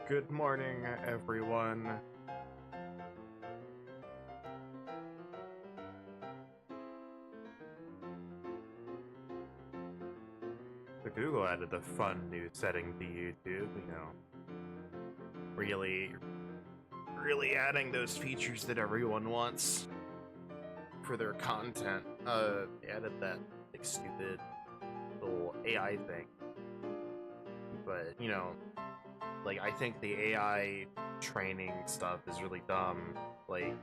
Good morning, everyone. So Google added a fun new setting to YouTube, really, really adding those features that everyone wants for their content. They added that, like, stupid little AI thing. But, like, I think the AI training stuff is really dumb. Like,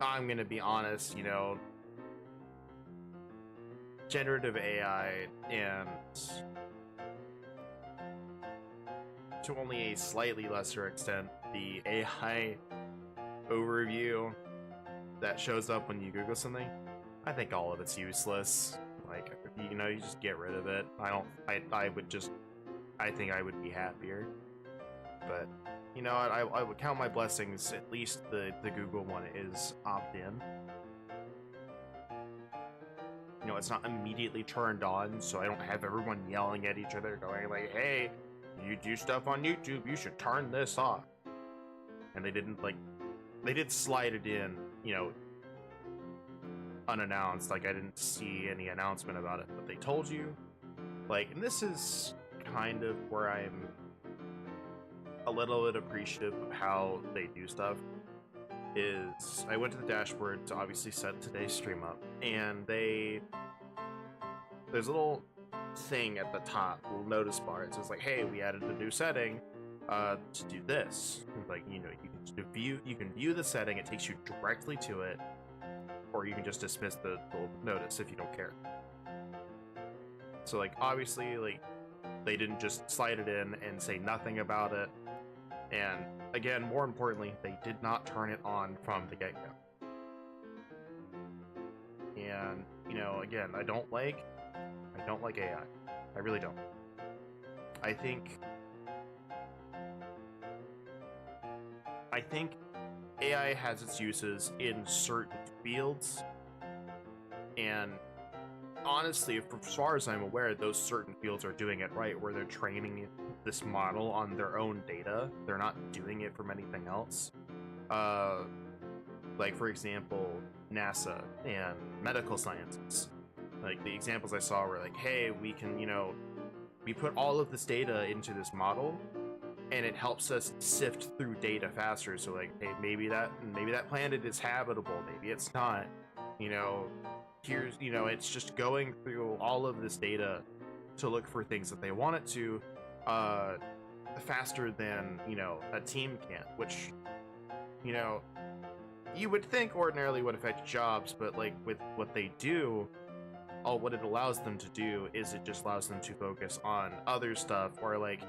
I'm gonna be honest, generative AI and to only a slightly lesser extent the AI overview that shows up when you Google something, I think all of it's useless. Like, you just get rid of it. I think I would be happier. But, I would count my blessings, at least the Google one is opt-in. It's not immediately turned on, so I don't have everyone yelling at each other going like, hey, you do stuff on YouTube, you should turn this off. And they did slide it in, unannounced. Like, I didn't see any announcement about it, but they told you. Like, and this is kind of where I'm a little bit appreciative of how they do stuff. Is I went to the dashboard to obviously set today's stream up, and there's a little thing at the top, little notice bar. It says like, "Hey, we added a new setting to do this." Like, you can view the setting. It takes you directly to it, or you can just dismiss the little notice if you don't care. So, like, obviously, like, they didn't just slide it in and say nothing about it. And again, more importantly, they did not turn it on from the get-go. And, again, I don't like AI. I really don't. I think AI has its uses in certain fields, and honestly, as far as I'm aware, those certain fields are doing it right, where they're training this model on their own data. They're not doing it from anything else. Like, for example, NASA and medical sciences. Like, the examples I saw were like, hey, we can, we put all of this data into this model, and it helps us sift through data faster. So, like, hey, maybe that planet is habitable, maybe it's not. Here's, it's just going through all of this data to look for things that they want it to, faster than, a team can, which, you would think ordinarily would affect jobs, but, like, with what they do, what it allows them to do is it just allows them to focus on other stuff, or, like,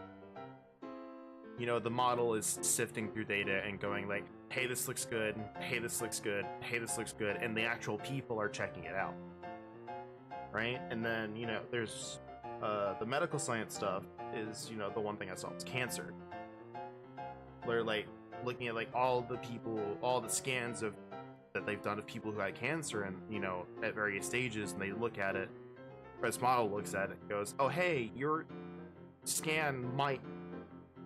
the model is sifting through data and going like, hey, this looks good, hey, this looks good, hey, this looks good, and the actual people are checking it out, right? And then, there's the medical science stuff is, the one thing I saw was cancer. They're, like, looking at, like, all the scans that they've done of people who had cancer, and, at various stages, and they look at it, this model looks at it and goes, oh, hey, your scan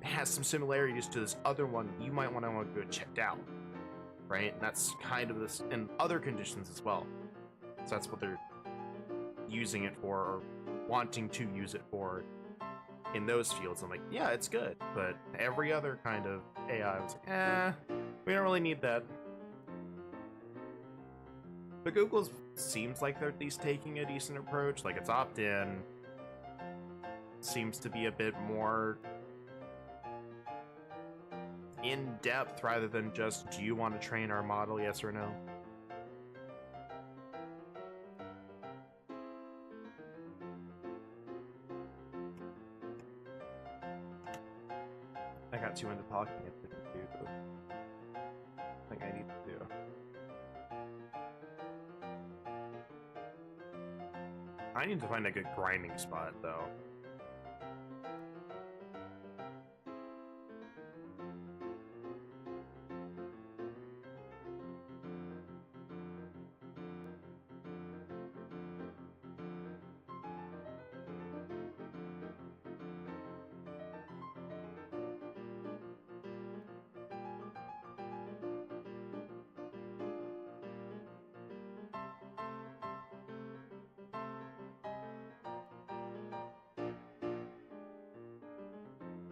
has some similarities to this other one, you might want to go checked out, right? And that's kind of this in other conditions as well. So that's what they're using it for, or wanting to use it for in those fields. I'm like, yeah, it's good, but every other kind of AI was like, we don't really need that. But Google seems like they're at least taking a decent approach. Like, it's opt-in, seems to be a bit more in depth rather than just, do you want to train our model, yes or no? I got too into talking at the computer. I think I need to do. I need to find a good grinding spot, though.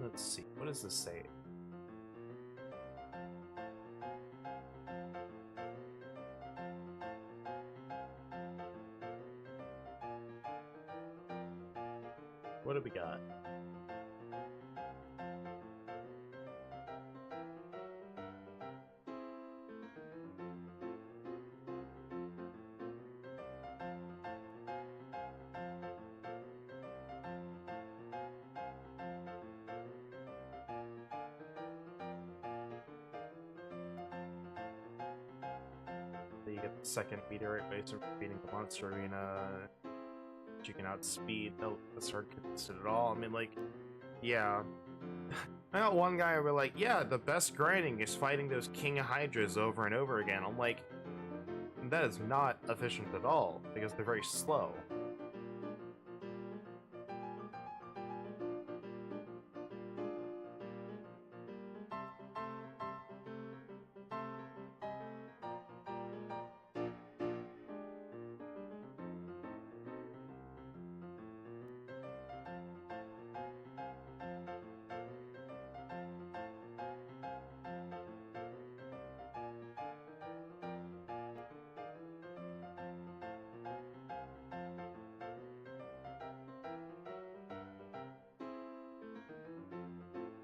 Let's see, what does this say? What do we got? You get the second meteorite base of beating the monster arena. You can outspeed the circuits at all. I mean, like, yeah. I got one guy where like, yeah, the best grinding is fighting those King Hydras over and over again. I'm like, that is not efficient at all, because they're very slow.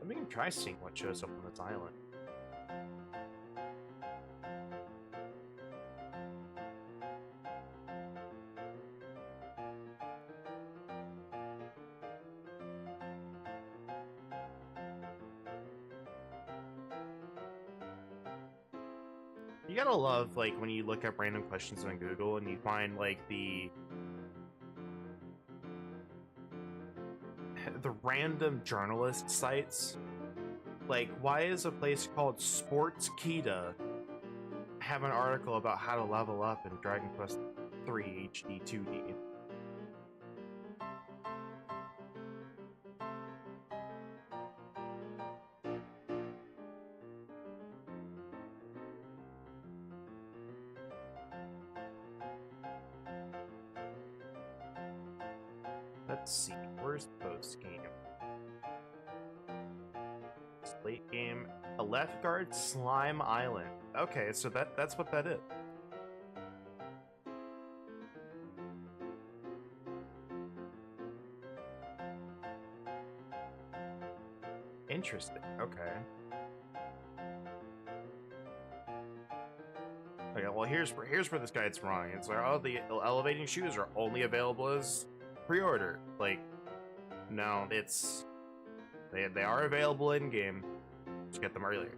We can try seeing what shows up on this island. You gotta love, like, when you look up random questions on Google and you find, like, the random journalist sites. Like, why is a place called Sports Kita have an article about how to level up in Dragon Quest III HD-2D? Let's see, where's post game? Late game, a left guard Slime Island. Okay, so that's what that is. Interesting. Okay. Okay. Well, here's where this guy's wrong. It's like, oh, the elevating shoes are only available as pre-order. Like, no, it's they are available in game. Just get them earlier.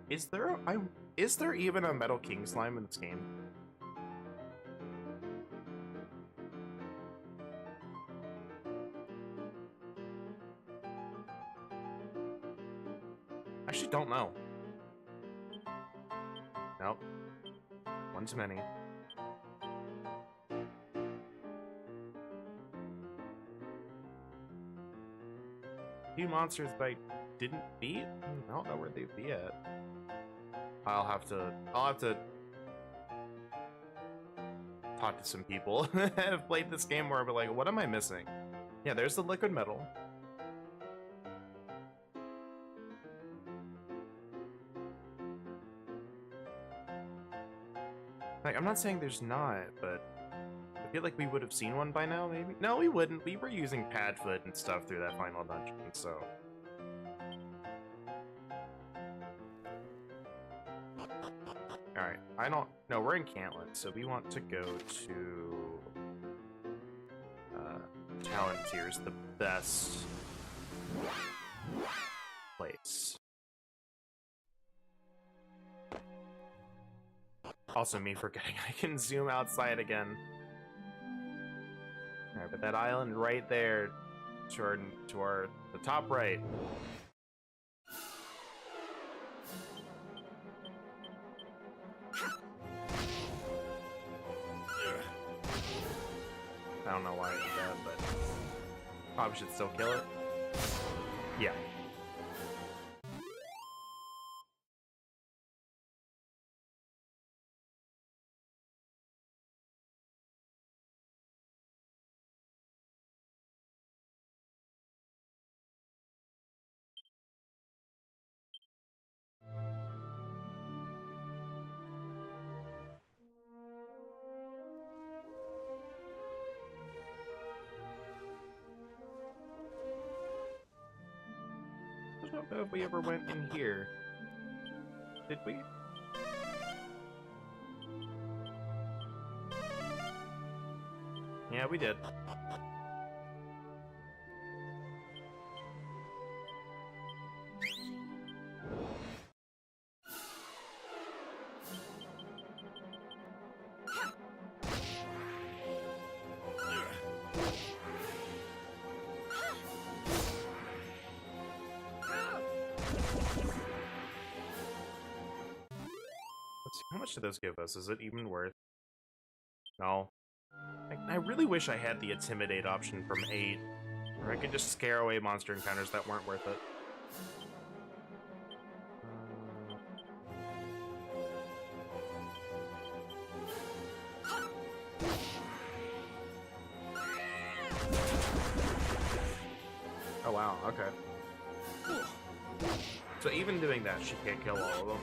Is there even a Metal King slime in this game? I actually don't know. Nope. One too many. Few monsters that I didn't beat? I don't know where they'd be at. I'll have to talk to some people that have played this game where I'll be like, what am I missing? Yeah, there's the liquid metal. Like, I'm not saying there's not, but I feel like we would have seen one by now, maybe? No, we wouldn't. We were using Padfoot and stuff through that final dungeon, so... Alright, I don't... No, we're in Cantland, so we want to go to... Palantir's the best place. Also me forgetting I can zoom outside again. Alright, but that island right there, to the top right. I don't know why I did that, but probably should still kill it. Yeah. don't know if we ever went in here. Did we? Yeah, we did. Let's see, how much did those give us? Is it even worth? No. I really wish I had the Intimidate option from 8, where I could just scare away monster encounters that weren't worth it. Oh wow, okay. So even doing that, she can't kill all of them.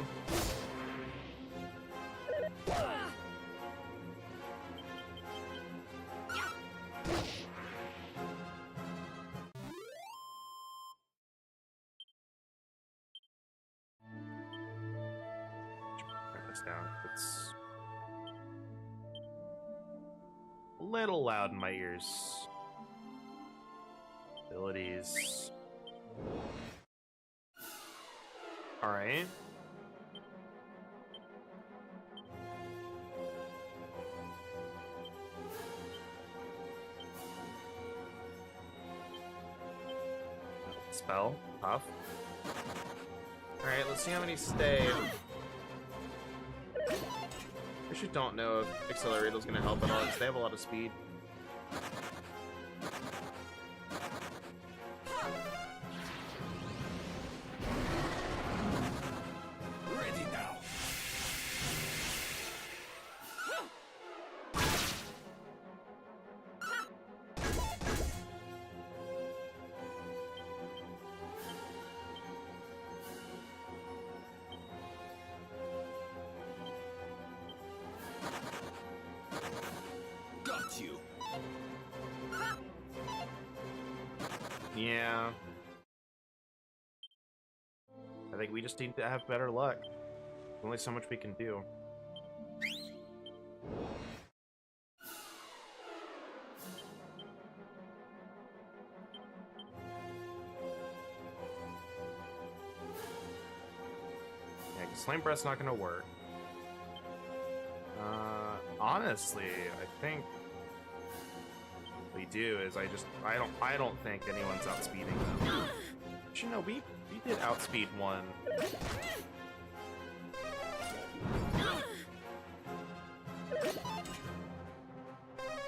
Down. It's a little loud in my ears. Abilities. Alright. Spell. Tough. Alright, let's see how many stay. I actually don't know if Accelerator is going to help at all, because they have a lot of speed. Ready now. Got you. Yeah. I think we just need to have better luck. There's only so much we can do. Yeah, because Flame Breath's not gonna work. Honestly, I think what we do is I don't think anyone's outspeeding them. Actually, no, we did outspeed one.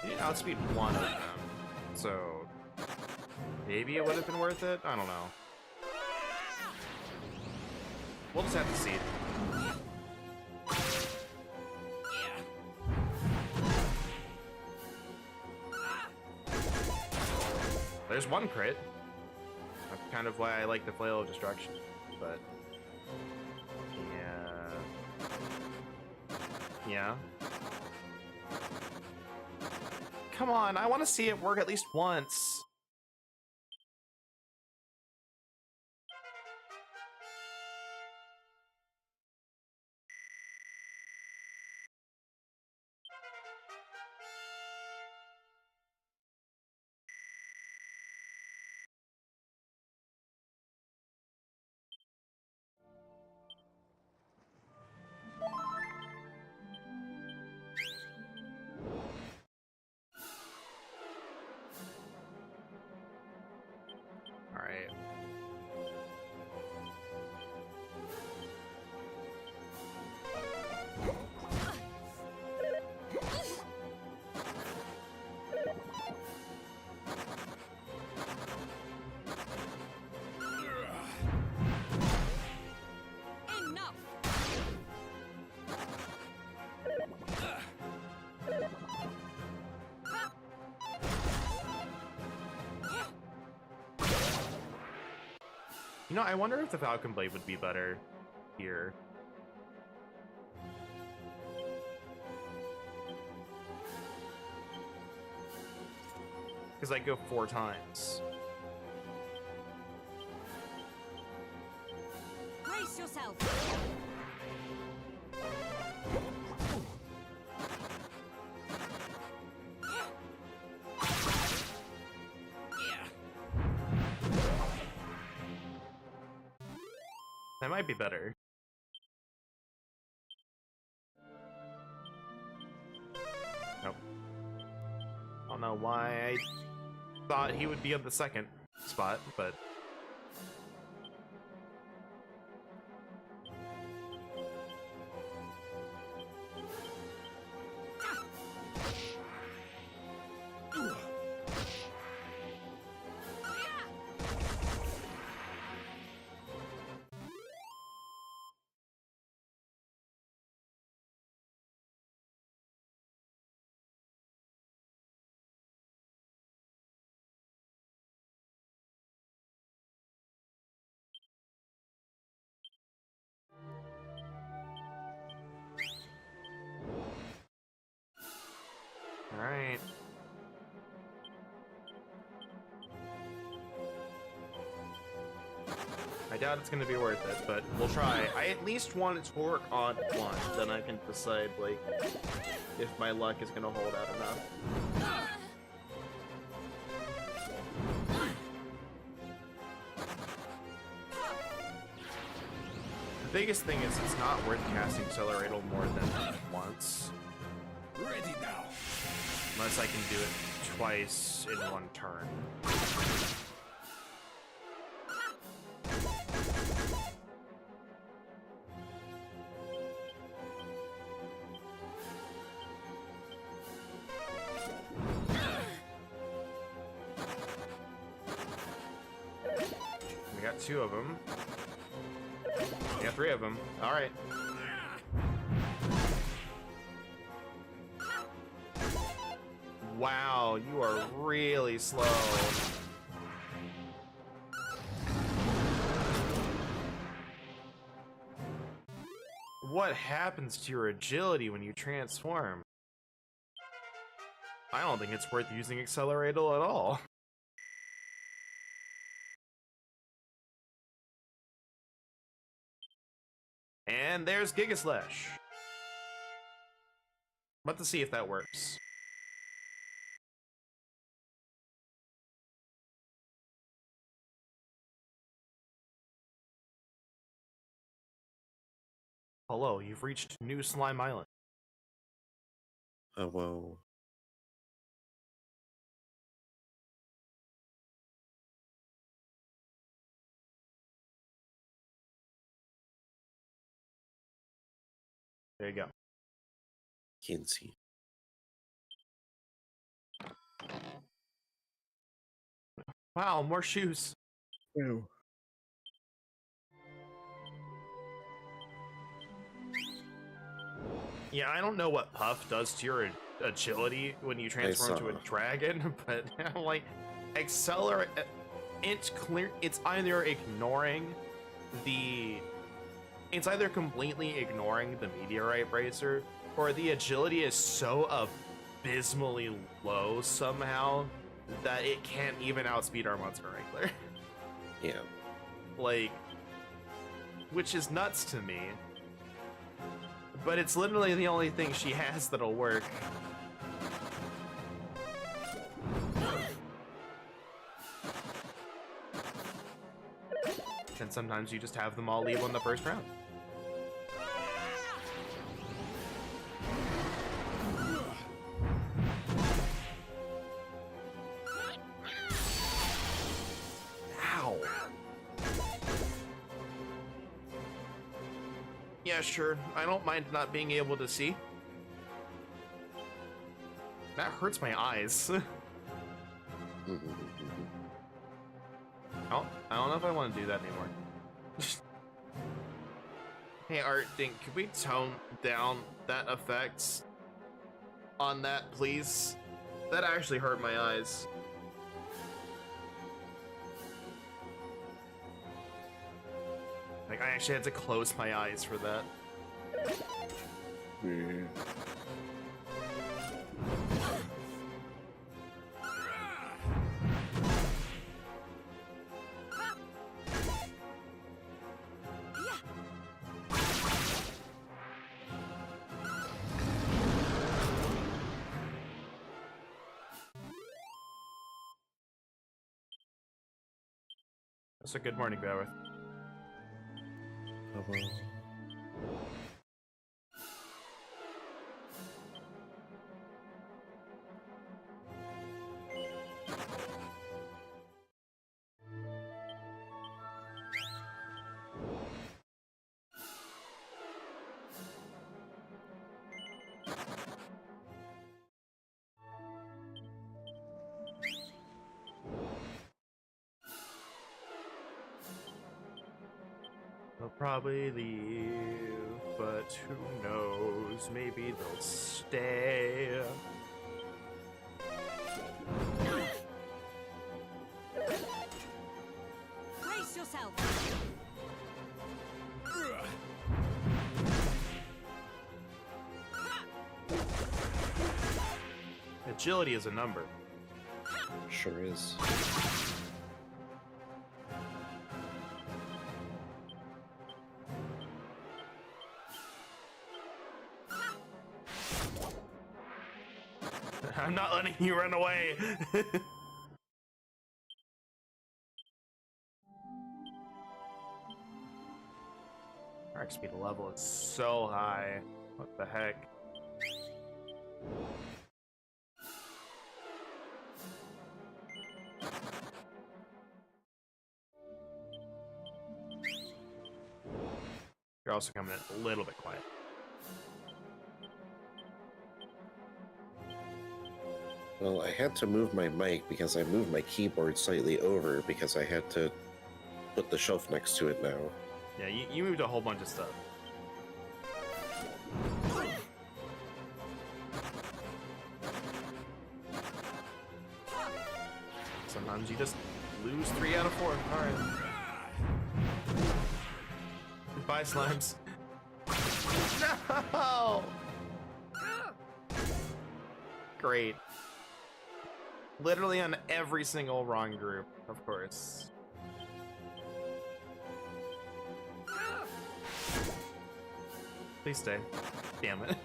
We did outspeed one of them, so maybe it would have been worth it. I don't know. We'll just have to see. There's one crit. That's kind of why I like the Flail of Destruction, but yeah. Come on, I want to see it work at least once. All right. Enough. You know, I wonder if the Falcon Blade would be better here. Because I go 4 times. yourself. That might be better. Nope. I don't know why I thought he would be on the second spot, but... Alright. I doubt it's gonna be worth it, but we'll try. I at least want it to work on one, then I can decide, like, if my luck is gonna hold out enough. The biggest thing is it's not worth casting Accelerator more than once. Ready now. Unless I can do it twice in one turn. We got 2 of them. We got 3 of them. All right. Wow, you are really slow. What happens to your agility when you transform? I don't think it's worth using Accelerator at all. And there's Giga Slash. Let's see if that works. Hello, you've reached New Slime Island. Oh, whoa. There you go. Can't see. Wow, more shoes. Ew. Yeah, I don't know what Puff does to your agility when you transform into a saw. dragon, but I'm like, accelerate. It's clear. It's either ignoring the. It's either completely ignoring the meteorite bracer, or the agility is so abysmally low somehow that it can't even outspeed our monster wrangler. Yeah. Like, which is nuts to me. But it's literally the only thing she has that'll work. And sometimes you just have them all leave on the first round. Ow. Yeah, sure. I don't mind not being able to see. That hurts my eyes. I don't know if I want to do that anymore. Hey, Art Dink, could we tone down that effect on that, please? That actually hurt my eyes. Like, I actually had to close my eyes for that. Yeah. So good morning, Beowulf. They'll probably leave, but who knows? Maybe they'll stay. Brace yourself. Agility is a number. Sure is. I'm not letting you run away. Our XP level is so high. What the heck? You're also coming in a little bit quiet. Well, I had to move my mic because I moved my keyboard slightly over because I had to put the shelf next to it now. Yeah, you moved a whole bunch of stuff. Sometimes you just lose 3 out of 4. Alright. Goodbye, slimes. No! Great. Literally on every single wrong group, of course. Please stay. Damn it.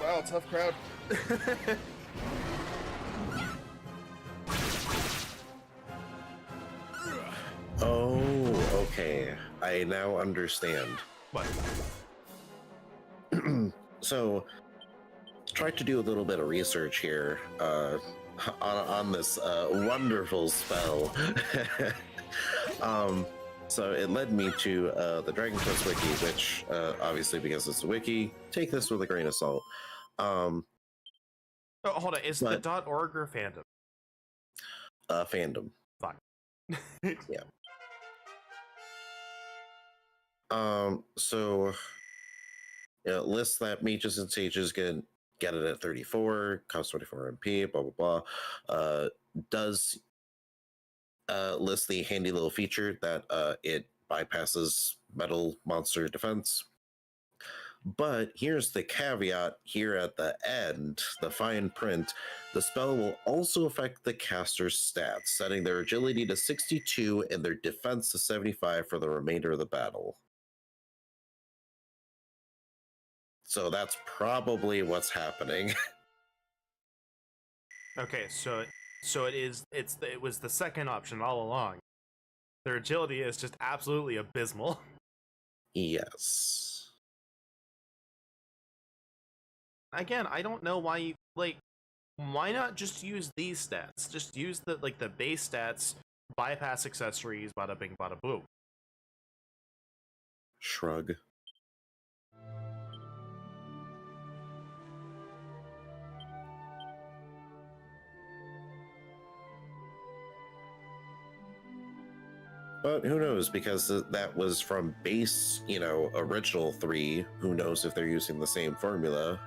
Wow, tough crowd. Oh, okay. I now understand. What? So, tried to do a little bit of research here on this wonderful spell. So it led me to the Dragon Quest wiki, which obviously, because it's a wiki, take this with a grain of salt. Oh, hold on. Is it the .org or fandom? Fandom. Fine. Yeah. So lists that mages and sages get it at 34, costs 24 MP, blah blah blah. Does list the handy little feature that it bypasses metal monster defense. But here's the caveat here at the end, the fine print. The spell will also affect the caster's stats, setting their agility to 62 and their defense to 75 for the remainder of the battle. So that's probably what's happening. Okay, so it was the second option all along. Their agility is just absolutely abysmal. Yes. Again, I don't know why you why not just use these stats? Just use the base stats, bypass accessories, bada bing bada boom. Shrug. But who knows? Because that was from base, original 3. Who knows if they're using the same formula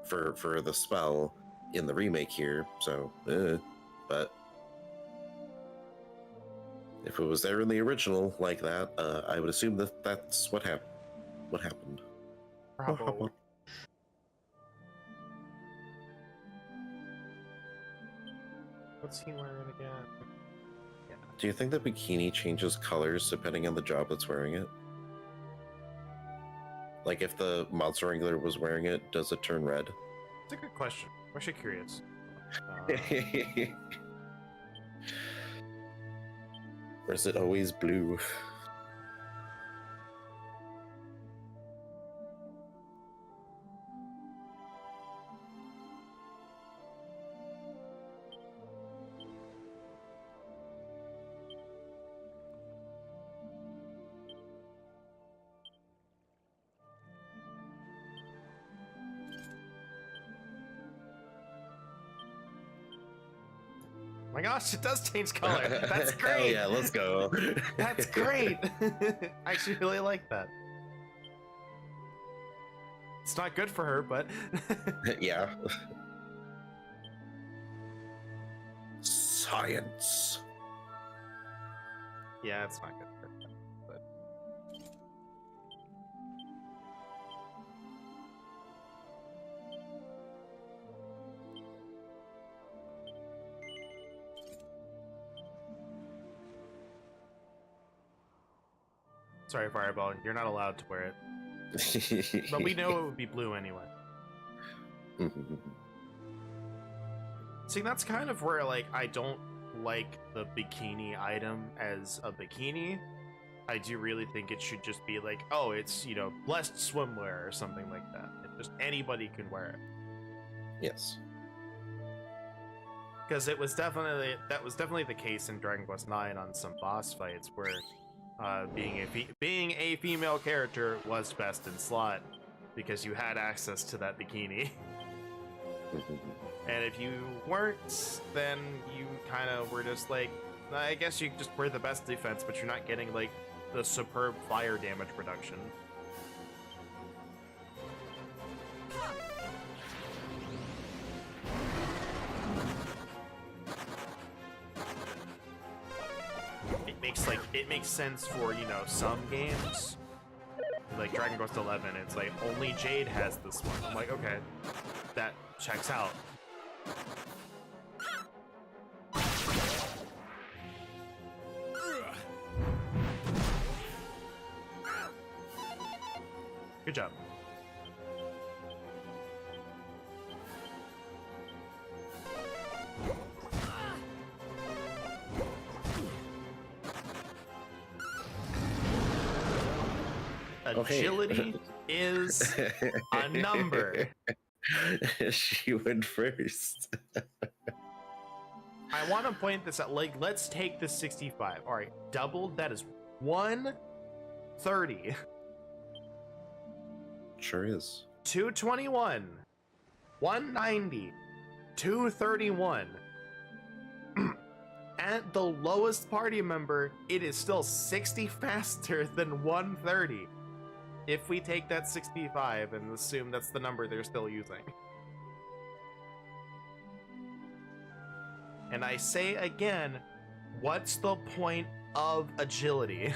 for the spell in the remake here. So, but if it was there in the original like that, I would assume that that's what happened. What happened? Bravo. What's he wearing again? Yeah. Do you think the bikini changes colors depending on the job that's wearing it? Like if the monster wrangler was wearing it, does it turn red? It's a good question. I'm actually curious. Or is it always blue? Oh my gosh, it does change color. That's Hell great. yeah, let's go. That's great. I actually really like that. It's not good for her, but Yeah. Science. yeah, it's not good for her. But sorry, Fireball, you're not allowed to wear it. But we know it would be blue anyway. See, that's kind of where, like, I don't like the bikini item as a bikini. I do really think it should just be like, oh, it's, blessed swimwear or something like that. Just anybody can wear it. Yes. Because that was definitely the case in Dragon Quest IX on some boss fights where being a female character was best in slot because you had access to that bikini. And if you weren't, then you kind of were just like, I guess you just wear the best defense, but you're not getting like the superb fire damage reduction. It makes sense for, some games. Like Dragon Quest XI, it's like only Jade has this one. I'm like, okay, that checks out. Good job. Agility is a number. She went first. I want to point this out. Like, let's take the 65. All right, doubled. That is 130. Sure is. 221. 190. 231. At the lowest party member, it is still 60 faster than 130. If we take that 65 and assume that's the number they're still using. And I say again, what's the point of agility?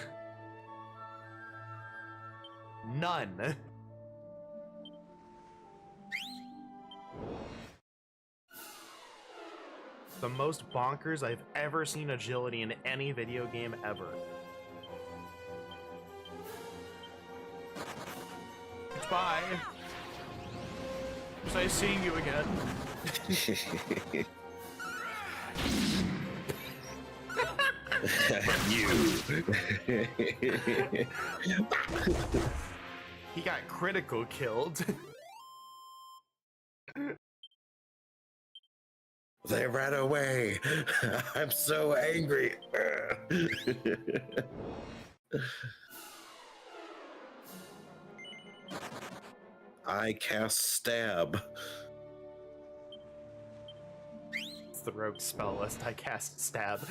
None. The most bonkers I've ever seen agility in any video game ever. Bye. Was I seeing you again? You. He got critical killed. They ran away. I'm so angry. I cast stab. the rogue spell list, I cast Stab.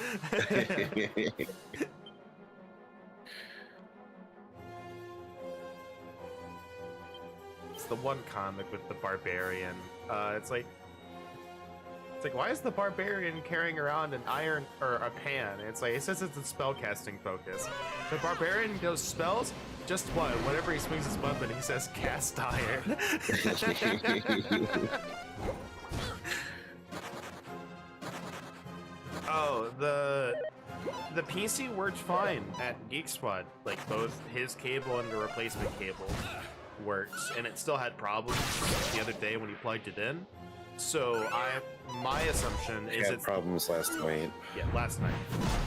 It's the one comic with the barbarian. It's like, why is the barbarian carrying around an iron or a pan? It's like, it says it's a spellcasting focus. The barbarian goes spells, just what? Whenever he swings his weapon, he says cast iron. Oh, the PC worked fine at Geek Squad. Like, both his cable and the replacement cable worked, and it still had problems the other day when he plugged it in. So my assumption is had problems last night. Yeah, last night.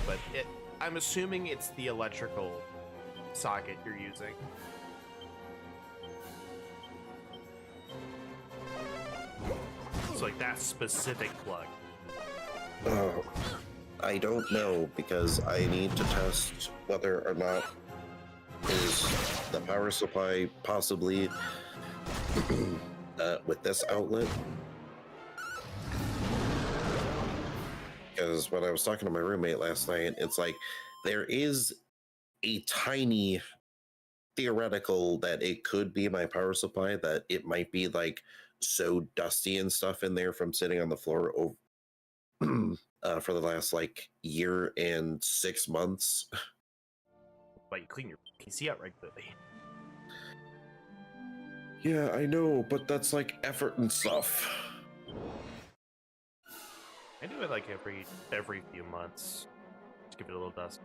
But I'm assuming it's the electrical socket you're using. So like that specific plug. Oh, I don't know, because I need to test whether or not is the power supply possibly with this outlet. Because when I was talking to my roommate last night, it's like there is a tiny theoretical that it could be my power supply, that it might be like so dusty and stuff in there from sitting on the floor over for the last like year and 6 months. But you clean your PC out regularly. Yeah, I know, but that's like effort and stuff. I do it like every few months. Just give it a little dust.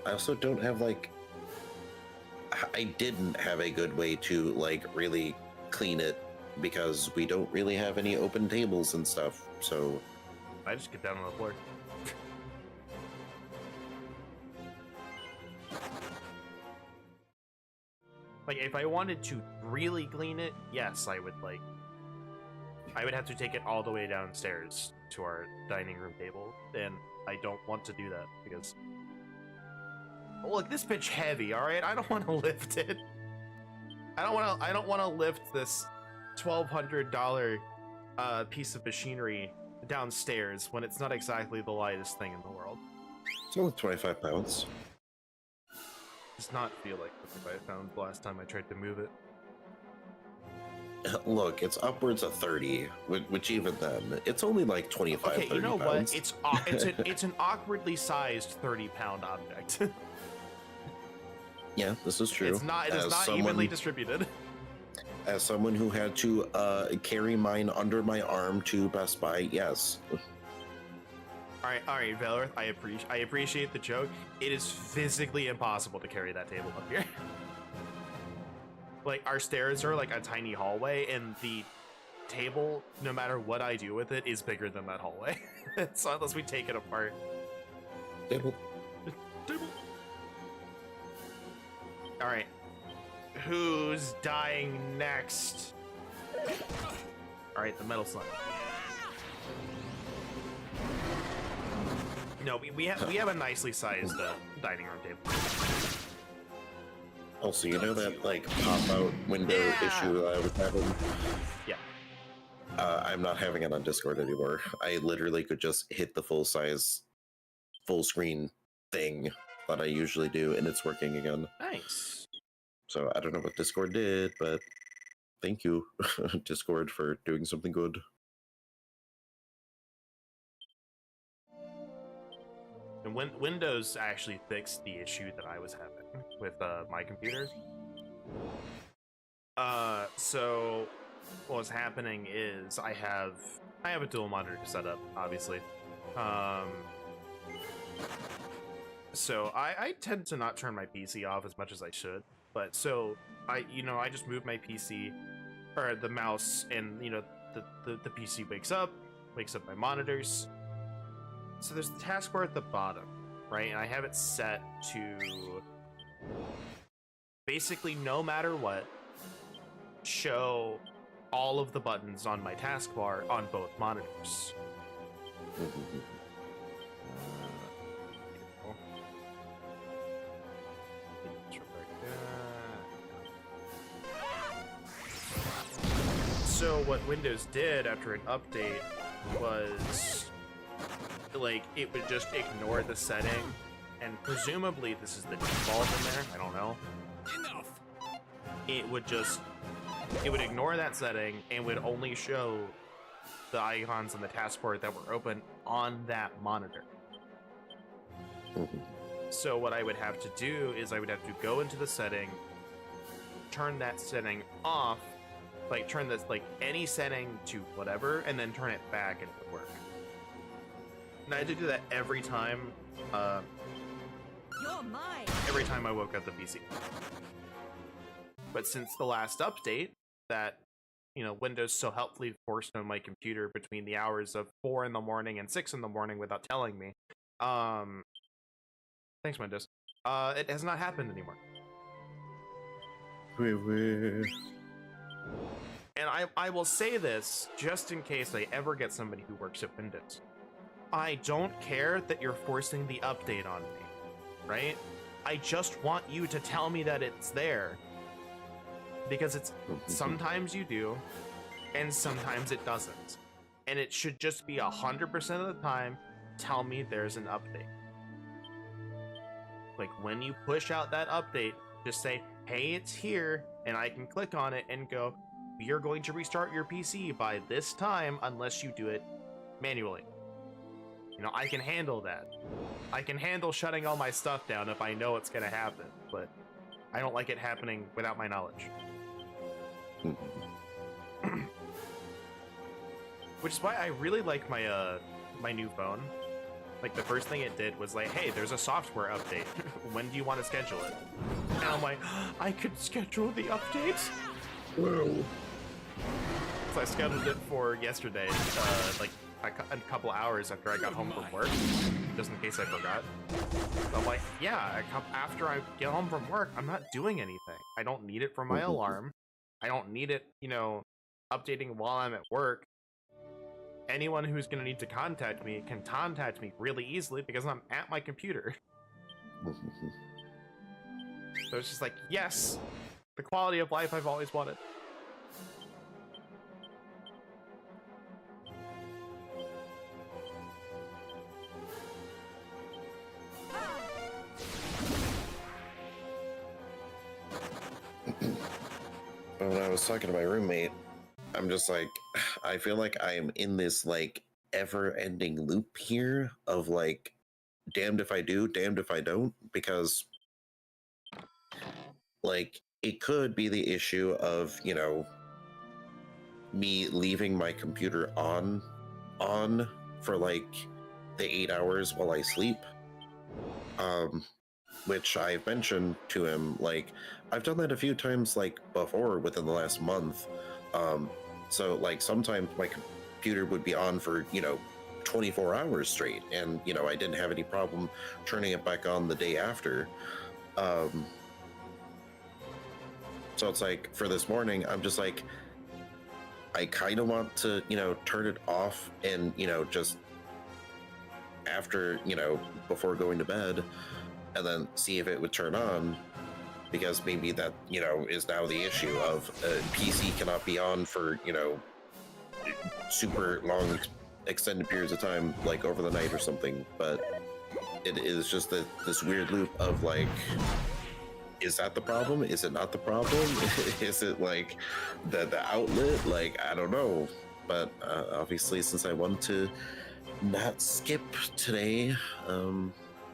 I also don't have like, I didn't have a good way to like really clean it, because we don't really have any open tables and stuff, so I just get down on the floor. Like, if I wanted to really clean it, yes, I would have to take it all the way downstairs to our dining room table, and I don't want to do that because, look, this bitch heavy, all right? I don't want to lift it. I don't want to lift this $1,200 piece of machinery downstairs when it's not exactly the lightest thing in the world. it's only 25 pounds. Does not feel like 55 pounds the last time I tried to move it. Look, it's upwards of 30, which even then, it's only like 25, Okay, 30 you know pounds. what? It's an awkwardly sized 30-pound object. Yeah, this is true. It is not evenly distributed. As someone who had to carry mine under my arm to Best Buy, yes. All right, Valor. I appreciate the joke. It is physically impossible to carry that table up here. Like, our stairs are like a tiny hallway, and the table, no matter what I do with it, is bigger than that hallway. So unless we take it apart. Table. All right. Who's dying next? All right, the metal slime. No, we have a nicely sized dining room table. Also, you know that like pop-out window issue that I was having? Yeah. I'm not having it on Discord anymore. I literally could just hit the full screen thing that I usually do, and it's working again. Nice. So I don't know what Discord did, but thank you, Discord, for doing something good. And Windows actually fixed the issue that I was having with my computer. So what was happening is I have a dual monitor setup, obviously. So I tend to not turn my PC off as much as I should. But so I just move my PC or the mouse, and the PC wakes up my monitors. So there's the taskbar at the bottom, right? And I have it set to basically, no matter what, show all of the buttons on my taskbar on both monitors. So what Windows did after an update was like it would just ignore the setting, and presumably this is the default in there. I don't know. Enough. It would ignore that setting and would only show the icons on the taskbar that were open on that monitor. So what I would have to do is I would have to go into the setting, turn that setting off, like turn this like any setting to whatever, and then turn it back and it would work. And I had to do that every time. You're mine. Every time I woke up the PC. But since the last update that, Windows so helpfully forced on my computer between the hours of 4 in the morning and 6 in the morning without telling me, thanks Windows, it has not happened anymore. And I will say this just in case I ever get somebody who works at Windows. I don't care that you're forcing the update on me, right? I just want you to tell me that it's there. Because it's sometimes you do, and sometimes it doesn't. And it should just be 100% of the time, tell me there's an update. Like when you push out that update, just say, hey, it's here, and I can click on it and go, you're going to restart your PC by this time unless you do it manually. I can handle that. I can handle shutting all my stuff down if I know it's going to happen, but I don't like it happening without my knowledge. Which is why I really like my my new phone. Like the first thing it did was like, hey, there's a software update. When do you want to schedule it? And I'm like, I could schedule the update? Well, So I scheduled it for yesterday, like a couple hours after I got home from work, just in case I forgot. So I'm like, yeah, after I get home from work, I'm not doing anything. I don't need it for my alarm. I don't need it, updating while I'm at work. Anyone who's going to need to contact me can contact me really easily because I'm at my computer. So it's just like, yes, the quality of life I've always wanted. But when I was talking to my roommate, I'm just like, I feel like I am in this like ever-ending loop here of like, damned if I do, damned if I don't, because like it could be the issue of, me leaving my computer on for like the 8 hours while I sleep. Which I've mentioned to him, like, I've done that a few times, like, before within the last month. So, like, sometimes my computer would be on for, 24 hours straight, and, I didn't have any problem turning it back on the day after. So it's like, for this morning, I'm just like, I kind of want to, turn it off and, just after, before going to bed, and then see if it would turn on, because maybe that, is now the issue of PC cannot be on for, super long extended periods of time, like over the night or something. But it is just this weird loop of like, is that the problem? Is it not the problem? Is it like the outlet? Like, I don't know. But obviously, since I want to not skip today,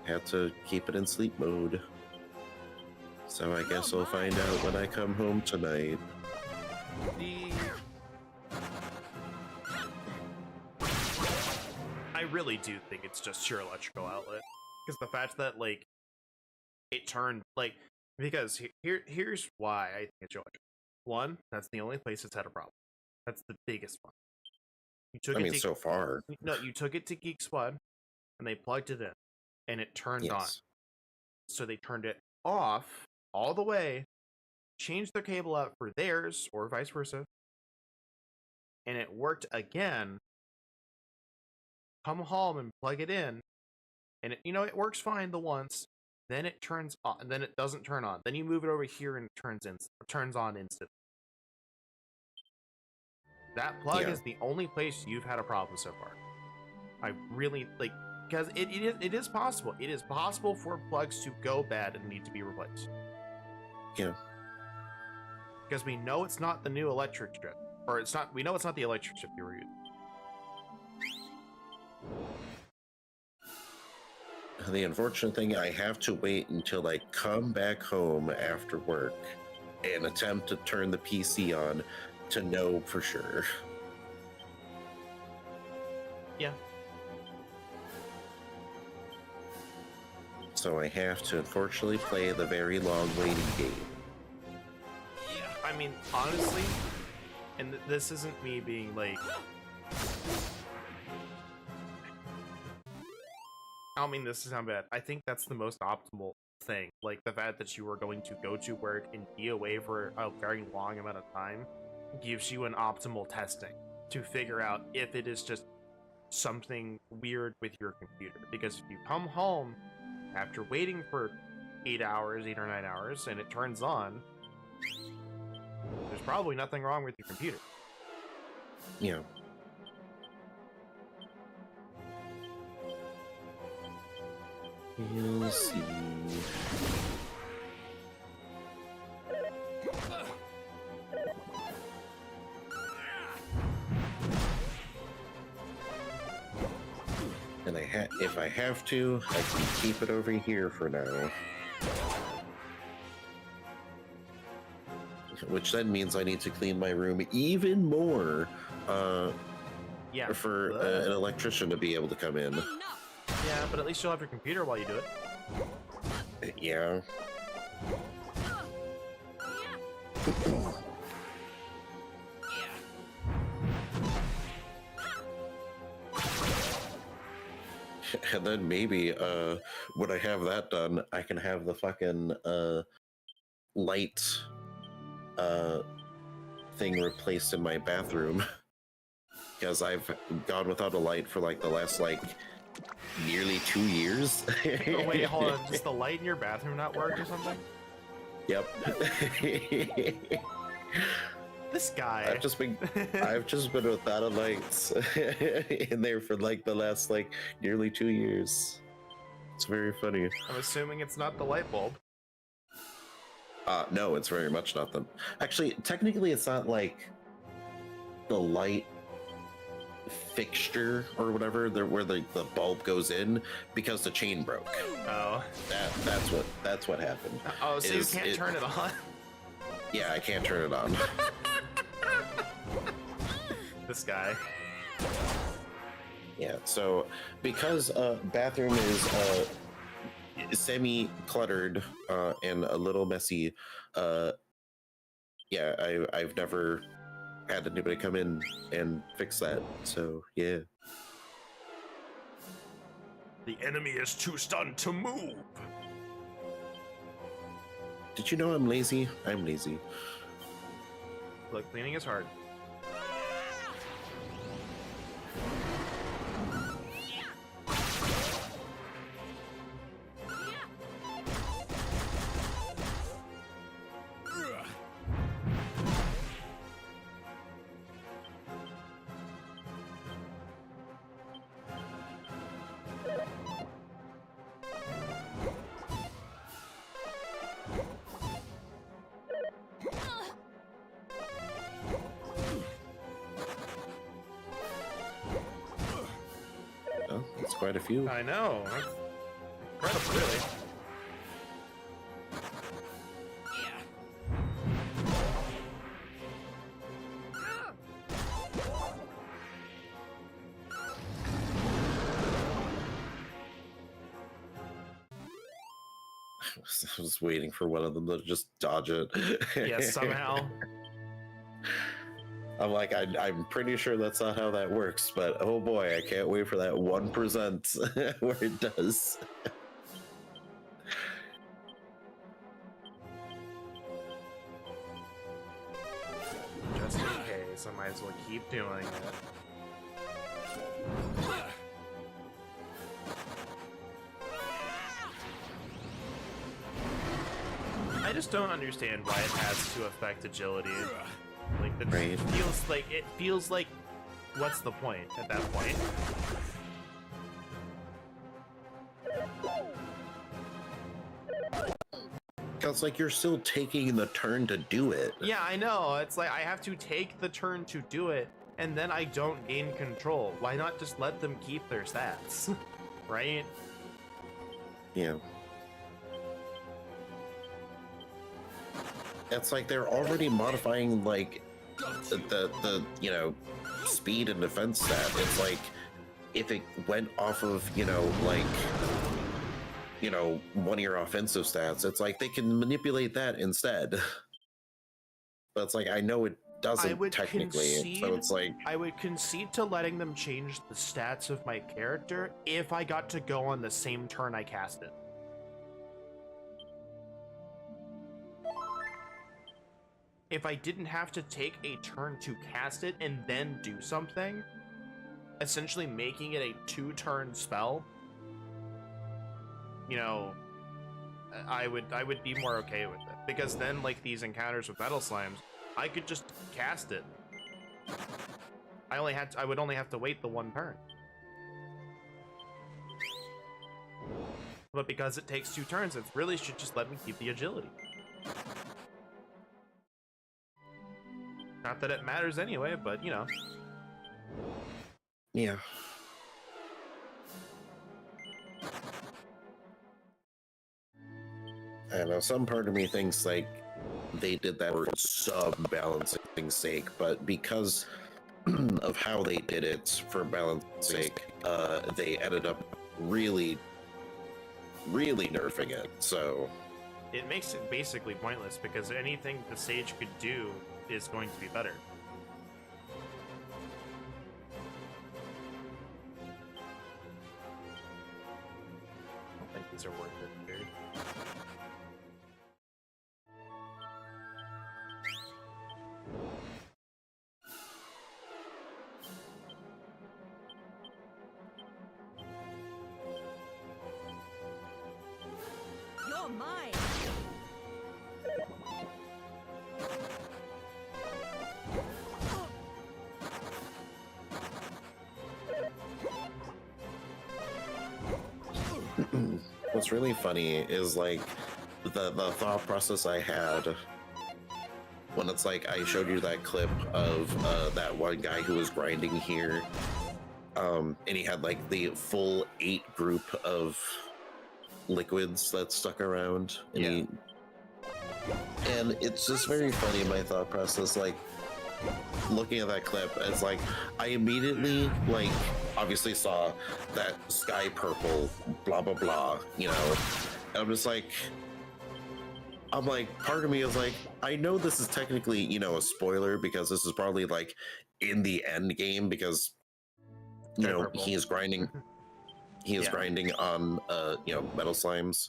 had to keep it in sleep mode. So I guess I'll find out when I come home tonight. I really do think it's just sheer electrical outlet. Because the fact that, like, it turned, like, because here's why I think it's electrical. One, that's the only place it's had a problem. That's the biggest one. So far. No, you took it to Geek Squad, and they plugged it in, and it turned on. So they turned it off all the way, changed their cable out for theirs, or vice versa, and it worked again. Come home and plug it in, and it works fine the once. Then it turns on, and then it doesn't turn on. Then you move it over here, and it turns on instantly. That plug Yeah. is the only place you've had a problem so far. I really like because it is possible. It is possible for plugs to go bad and need to be replaced. Yeah. Because we know it's not the new electric strip, or it's not. We know it's not the electric strip you were using. The unfortunate thing, I have to wait until I come back home after work and attempt to turn the PC on to know for sure. Yeah. So I have to unfortunately play the very long waiting game. I mean, honestly, and this isn't me being like. I don't mean this to sound bad. I think that's the most optimal thing. Like the fact that you are going to go to work and be away for a very long amount of time gives you an optimal testing to figure out if it is just something weird with your computer. Because if you come home after waiting for 8 or 9 hours, and it turns on, there's probably nothing wrong with your computer. Yeah. We'll see. And if I have to, I can keep it over here for now. Which then means I need to clean my room even more Yeah. for an electrician to be able to come in. Yeah, but at least you'll have your computer while you do it. Yeah. And then maybe when I have that done, I can have the fucking light thing replaced in my bathroom. Because I've gone without a light for like the last like nearly 2 years. Oh, wait, hold on. Does the light in your bathroom not work or something? Yep. This guy. I've just been without a light in there for like the last like nearly 2 years. It's very funny. I'm assuming it's not the light bulb. No, it's very much not them. Actually, technically, it's not like the light fixture or whatever where the bulb goes in, because the chain broke. Oh. That's what happened. Oh, so you can't turn it on? Yeah, I can't turn it on. This guy. Yeah, so because bathroom is semi-cluttered and a little messy, yeah, I've never had anybody come in and fix that, so yeah. The enemy is too stunned to move. Did you know I'm lazy? I'm lazy. Look, cleaning is hard. Oh, that's quite a few. I know. That's incredible, really. I was waiting for one of them to just dodge it. Yeah, somehow. I'm like, I'm pretty sure that's not how that works, but oh boy, I can't wait for that 1% where it does. Just in case, I might as well keep doing it. I just don't understand why it has to affect agility. Like Right. it feels like what's the point at that point? Because like you're still taking the turn to do it. Yeah, I know. It's like I have to take the turn to do it, and then I don't gain control. Why not just let them keep their stats? Right? Yeah. It's like they're already modifying like the you know, speed and defense stat. It's like if it went off of, you know, like, you know, one of your offensive stats, it's like they can manipulate that instead. But it's like I know it doesn't technically, so it's like I would concede to letting them change the stats of my character if I got to go on the same turn I cast it. If I didn't have to take a turn to cast it and then do something, essentially making it a 2-turn spell, you know, I would be more okay with it. Because then, like, these encounters with metal slimes, I could just cast it. I would only have to wait the 1 turn. But because it takes 2 turns, it really should just let me keep the agility. Not that it matters anyway, but you know. yeah. I don't know, some part of me thinks like they did that for some balancing sake, but because of how they did it for balance sake, they ended up really nerfing it. So It makes it basically pointless because anything the sage could do is going to be better. I don't think these are worth it, dude. You're mine. what's really funny is like the thought process I had when it's like I showed you that clip of that one guy who was grinding here, and he had like the full 8 group of liquids that stuck around, and and it's just very funny, my thought process, like looking at that clip. It's like I immediately, like, obviously saw that sky purple blah blah blah, you know, and I'm like, part of me is like, I know this is technically, you know, a spoiler because this is probably like in the end game because, you know, Purple. he is grinding grinding on you know, metal slimes.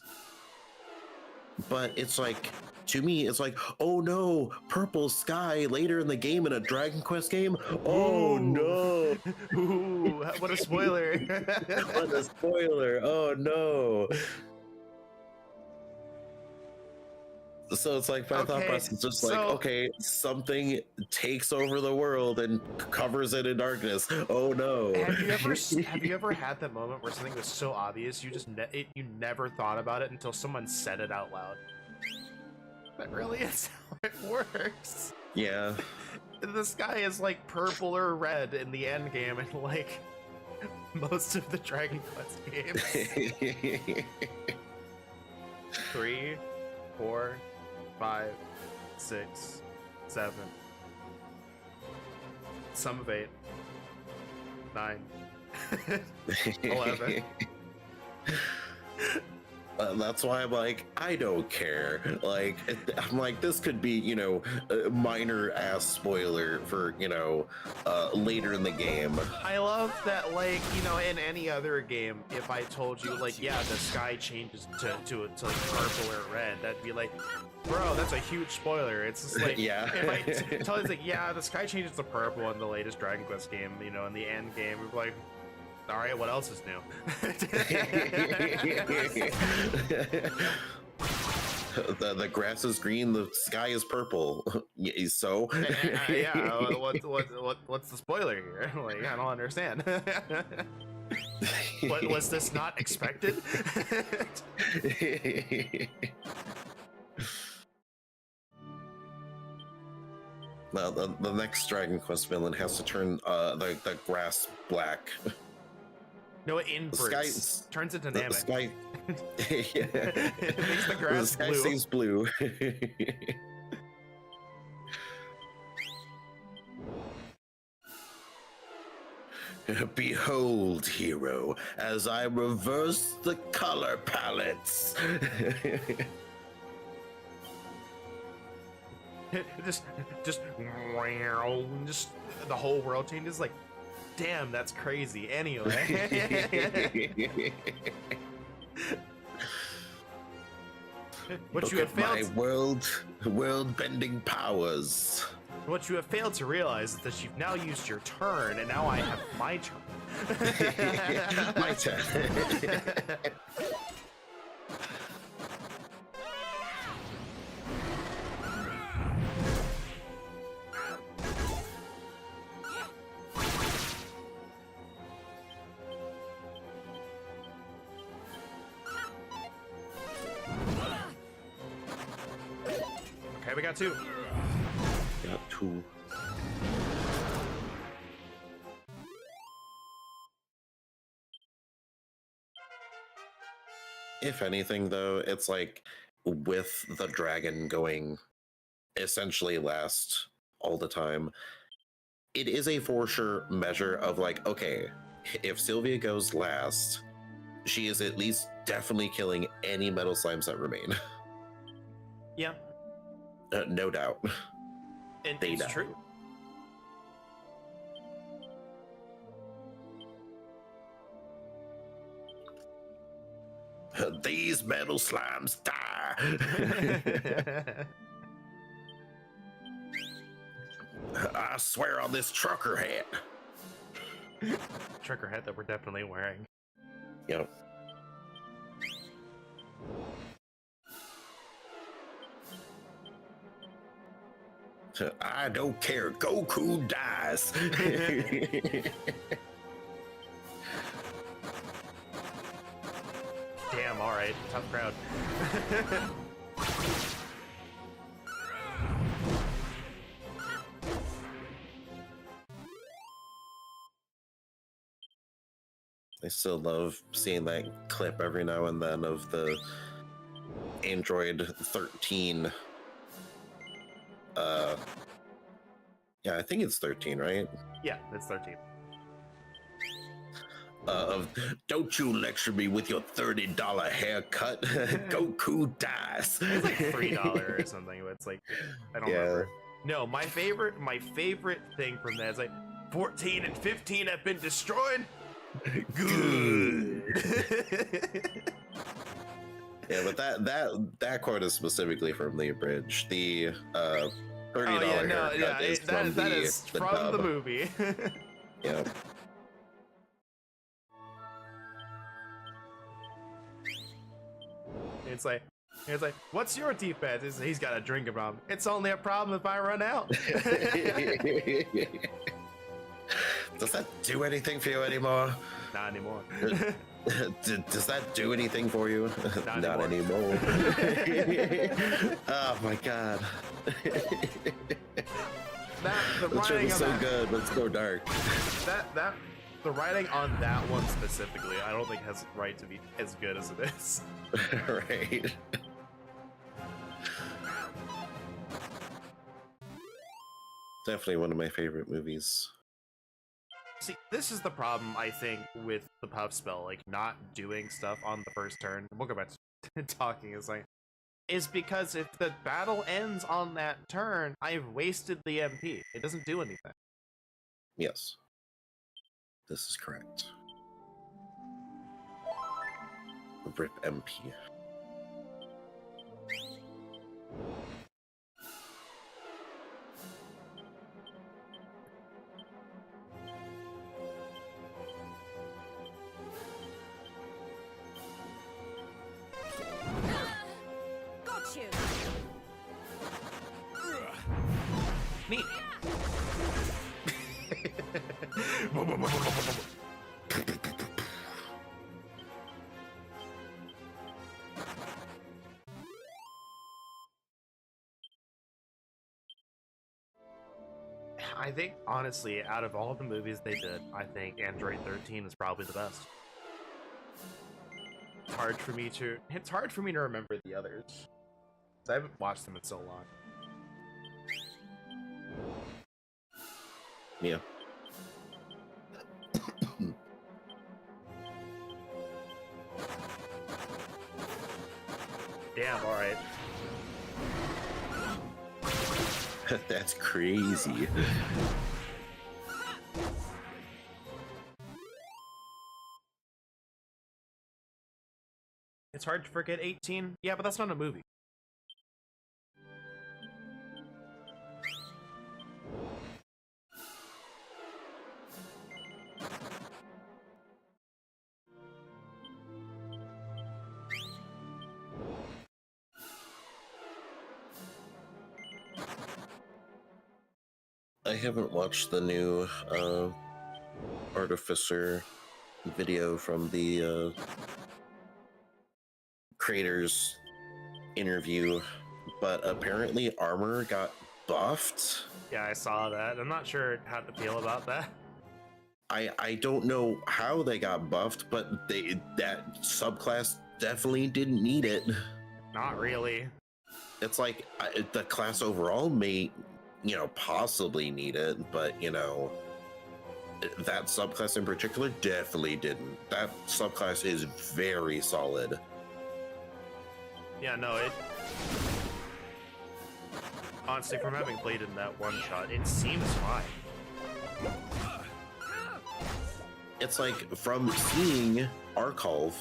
But it's like, to me, it's like, oh no, purple sky later in the game in a Dragon Quest game. Oh no! Ooh, what a spoiler! What a spoiler! Oh no! So it's like my thought process is just like, okay, something takes over the world and covers it in darkness. Oh no! Have you ever had that moment where something was so obvious you just you never thought about it until someone said it out loud? That really is how it works. Yeah. The sky is like purple or red in the end game, and like most of the Dragon Quest games. 3, 4, 5, 6, 7. Some of 8. 9. 11. That's why I'm like, I don't care. Like, I'm like, this could be, you know, a minor ass spoiler for, you know, later in the game. I love that, like, you know, in any other game, if I told you, like, yeah, the sky changes to like purple or red, that'd be like, bro, that's a huge spoiler. It's just like, Yeah. if I tell you, it's like, yeah, the sky changes to purple in the latest Dragon Quest game, you know, in the end game, we're like, all right, what else is new? The grass is green, the sky is purple. So Yeah, what's the spoiler here? Like, I don't understand. What was this not expected? Now, the next Dragon Quest villain has to turn the grass black. No, it inverts. Turns into The Namek. sky, It makes the grass sky blue. stays blue. Behold, hero, as I reverse the color palettes. just the whole world changes. Like, damn, that's crazy. Anyway, what Look you have at my failed, world-bending powers. what you have failed to realize is that you've now used your turn, and now I have my turn. My turn. Okay, we got two. Got two. If anything, though, it's like with the dragon going essentially last all the time, it is a for sure measure of like, okay, if Sylvia goes last, she is at least definitely killing any metal slimes that remain. Yeah, No doubt. and They it's die. true. These metal slimes die. I swear on this trucker hat. Trucker hat that we're definitely wearing. Yep. I don't care. Goku dies. Damn, alright. Tough crowd. I still love seeing that clip every now and then of the Android 13. Yeah, I think it's 13, right? Yeah, it's 13. Of don't you lecture me with your $30 haircut. Goku dies. It's like $3 or something, but it's like, I don't remember. No, my favorite thing from that is like 14 and 15 have been destroyed. Good. Yeah, but that quote is specifically from the abridged. The $30 haircut is from that is the from dub. the movie. Yeah. It's like, what's your defense? He's got a drinking problem. It's only a problem if I run out. Does that do anything for you anymore? Not anymore. Does that do anything for you? Not anymore. Oh my god. The That shit writing was on so that, good, but so dark. the writing on that one specifically, I don't think has right to be as good as it is. Right. Definitely one of my favorite movies. See, this is the problem, I think, with the puff spell, like, not doing stuff on the first turn. We'll go back to talking, is because if the battle ends on that turn, I've wasted the MP. It doesn't do anything. Yes. This is correct. RIP MP. Gotcha. you. Neat. I think, honestly, out of all the movies they did, I think Android 13 is probably the best. It's hard for me to remember the others. 'Cause I haven't watched them in so long. Yeah. Damn, alright. That's crazy. It's hard to forget 18. Yeah, but that's not a movie. I haven't watched the new Artificer video from the creators interview, but apparently armor got buffed. Yeah, I saw that. I'm not sure how to feel about that. I don't know how they got buffed, but that subclass definitely didn't need it. Not really. It's like the class overall may, possibly need it, but that subclass in particular definitely didn't. That subclass is very solid. Yeah, no, it... Honestly, from having played in that one shot, it seems fine. It's like from seeing Arkolv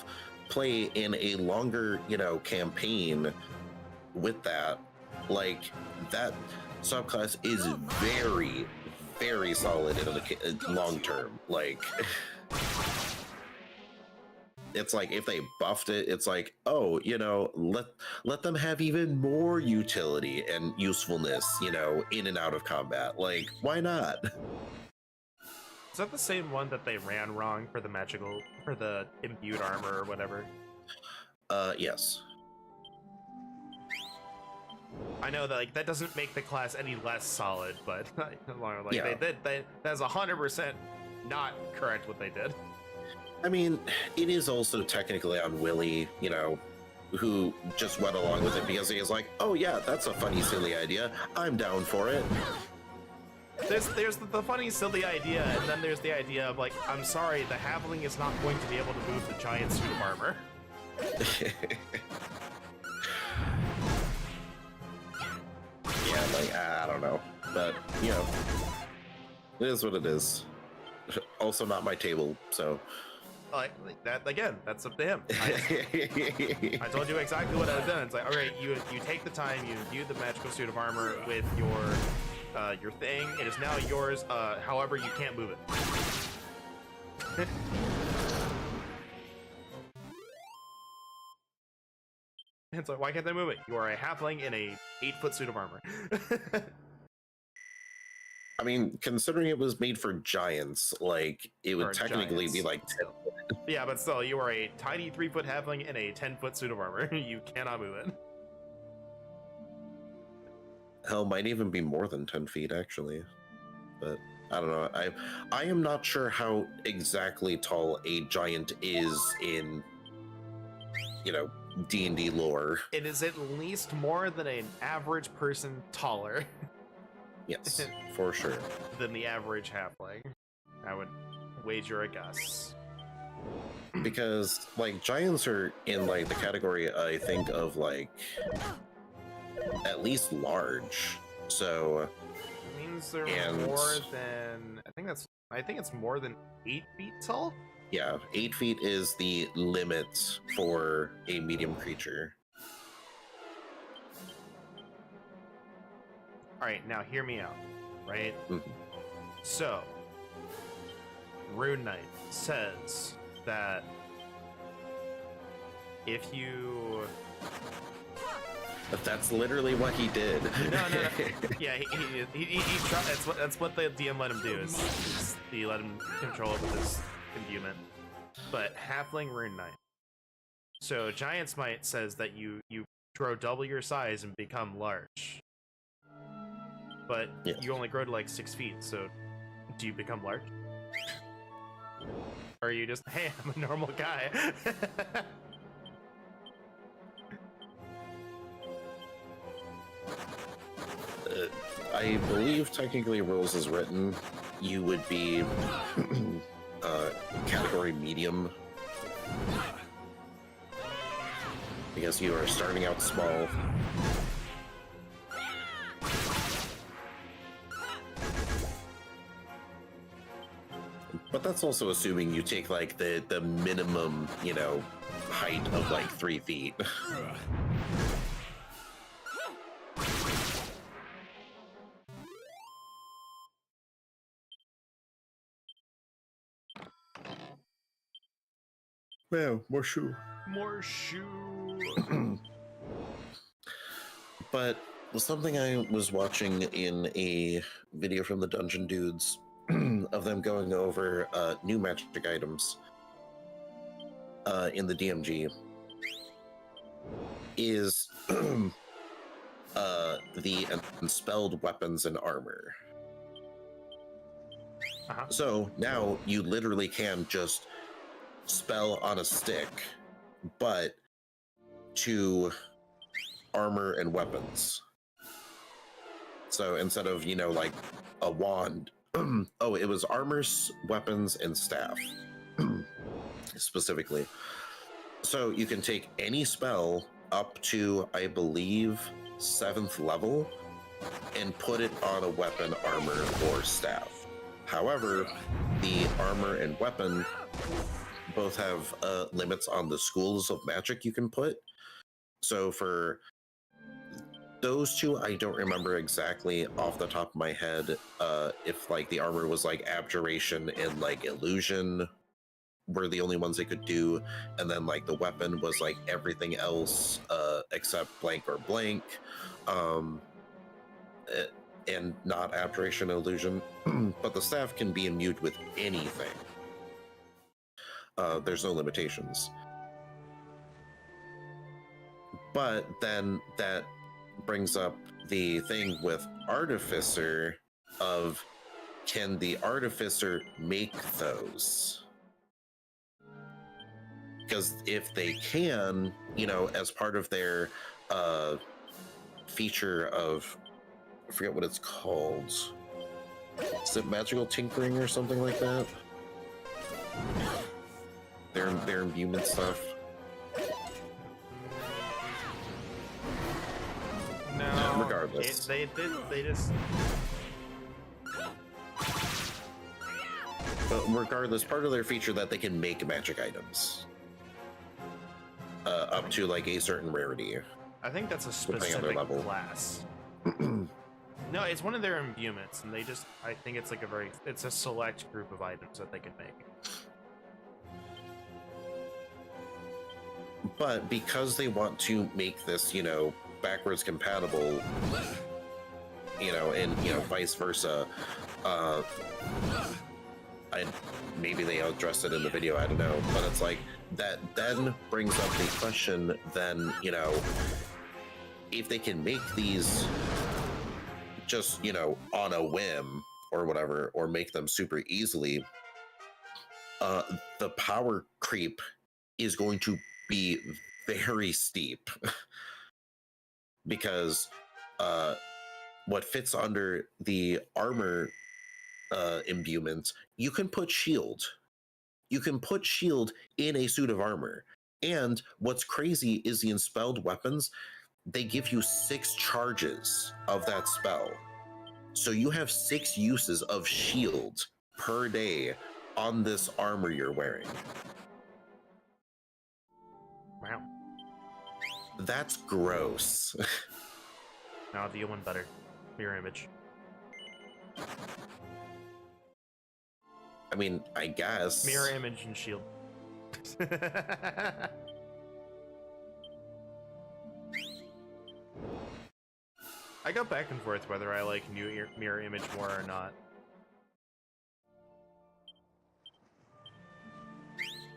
play in a longer, campaign with that, like that subclass is very, very solid in the long term. Like, it's like if they buffed it, it's like, oh, let them have even more utility and usefulness, in and out of combat. Like, why not? Is that the same one that they ran wrong for the imbued armor or whatever? Yes. I know that that doesn't make the class any less solid, but Yeah. that's 100% not correct what they did. I mean, it is also technically on Willie, who just went along with it because he is like, oh yeah, that's a funny, silly idea. I'm down for it. There's the funny, silly idea, and then there's the idea of like, I'm sorry, the halfling is not going to be able to move the giant suit of armor. Yeah, like, I don't know. But, it is what it is. Also not my table, so... Like that, again, that's up to him. I told you exactly what I've done. It's like, all right, you take the time, you view the magical suit of armor with your thing. It is now yours, however, you can't move it. It's like, why can't I move it? You are a halfling in a 8-foot suit of armor. I mean, considering it was made for giants, like, it would For technically giants. be like 10. Yeah, but still, you are a tiny 3-foot halfling in a 10-foot suit of armor. You cannot move it. Hell, might even be more than 10 feet, actually. But, I don't know. I am not sure how exactly tall a giant is in, D&D lore. It is at least more than an average person taller Yes, for sure. than the average halfling. I would wager a guess. Because, like, giants are in, like, the category, I think, of, like, at least large. So, It means they're And- more than... I think it's more than 8 feet tall? yeah, 8 feet is the limit for a medium creature. Alright, now hear me out, right? Mhm. So, Rune Knight says that if you That's literally what he did. No. Yeah, he tried. That's what the DM let him do. Is he let him control it with his imbuement. But halfling rune knight. So Giant's Might says that you grow double your size and become large. But Yes. you only grow to like 6 feet. So do you become large? Or are you just, hey, I'm a normal guy? I believe technically rules as written, you would be category medium. Because you are starting out small. But that's also assuming you take like the minimum, you know, height of like 3 feet. Well, more shoe. More shoe. But something I was watching in a video from the Dungeon Dudes of them going over new magic items in the DMG is the unspelled weapons and armor. So now you literally can just spell on a stick, but to armor and weapons. So instead of, you know, like a wand, oh, it was armor, weapons, and staff specifically. So you can take any spell up to, I believe, 7th level and put it on a weapon, armor, or staff. However, the armor and weapon both have limits on the schools of magic you can put. So for those two, I don't remember exactly off the top of my head if like the armor was like abjuration and like illusion were the only ones they could do, and then like the weapon was like everything else except blank or blank, and not abjuration illusion. But the staff can be imbued with anything. There's no limitations. But then that brings up the thing with Artificer of, can the Artificer make those? Because if they can, you know, as part of their feature of, I forget what it's called. Is it magical tinkering or something like that? Their imbuement stuff. No. Regardless. They just... But regardless, part of their feature that they can make magic items. Up to like a certain rarity. I think that's a Depending on their specific level. class. No, it's one of their imbuments, and they just, I think it's like it's a select group of items that they can make. But because they want to make this, you know, backwards compatible, you know, and, you know, vice versa, maybe they addressed it in the video, I don't know, but it's like, that then brings up the question, then, you know, if they can make these just, you know, on a whim or whatever, or make them super easily, the power creep is going to be very steep. Because what fits under the armor imbuement, you can put shield. You can put shield in a suit of armor. And what's crazy is the unspelled weapons, they give you 6 charges of that spell. So you have 6 uses of shield per day on this armor you're wearing. Wow. That's gross. Now the one better. Mirror image. I mean, I guess. Mirror image and shield. I go back and forth whether I like new mirror image more or not.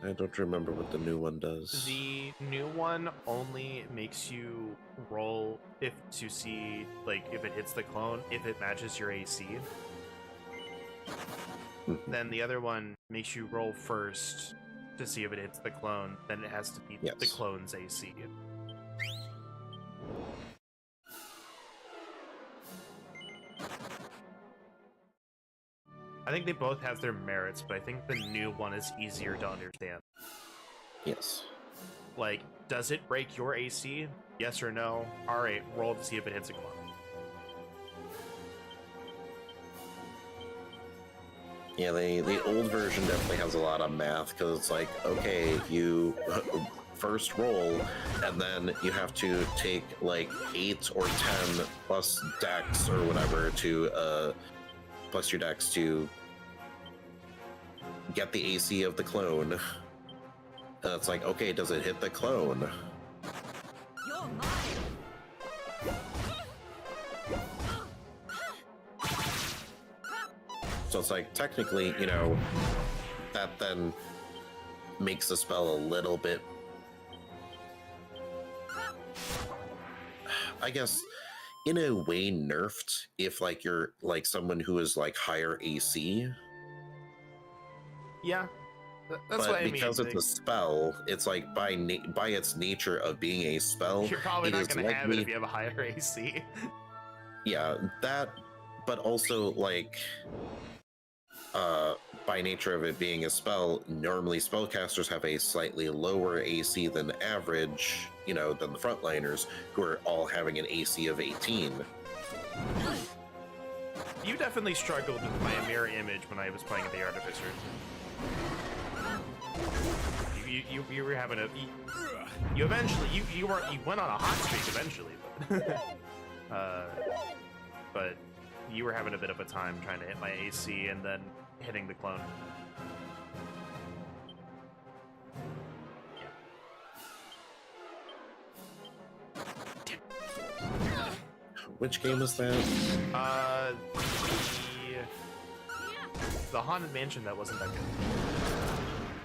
I don't remember what the new one does. The new one only makes you roll to see like if it hits the clone, if it matches your AC. Then the other one makes you roll first to see if it hits the clone, then it has to beat the clone's AC. I think they both have their merits, but I think the new one is easier to understand. Yes. Like, does it break your AC? Yes or no? Alright, roll to see if it hits a clone. Yeah, the old version definitely has a lot of math, because it's like, okay, you first roll, and then you have to take like 8 or 10 plus dex or whatever to, plus your dex to get the AC of the clone. And it's like, okay, does it hit the clone? You're mine. So it's like, technically, you know, that then makes the spell a little bit, I guess, in a way nerfed if like you're like someone who is like higher AC. Yeah, that's but what I mean. Because it's a spell, it's like by its nature of being a spell, you're probably not going to have it if you have a higher AC. Yeah, that, but also like by nature of it being a spell, normally spellcasters have a slightly lower AC than average, you know, than the frontliners, who are all having an AC of 18. You definitely struggled with my mirror image when I was playing the Artificer. You were having a you eventually you went on a hot streak eventually, but you were having a bit of a time trying to hit my AC and then hitting the clone. Which game was that? The Haunted Mansion that wasn't that good.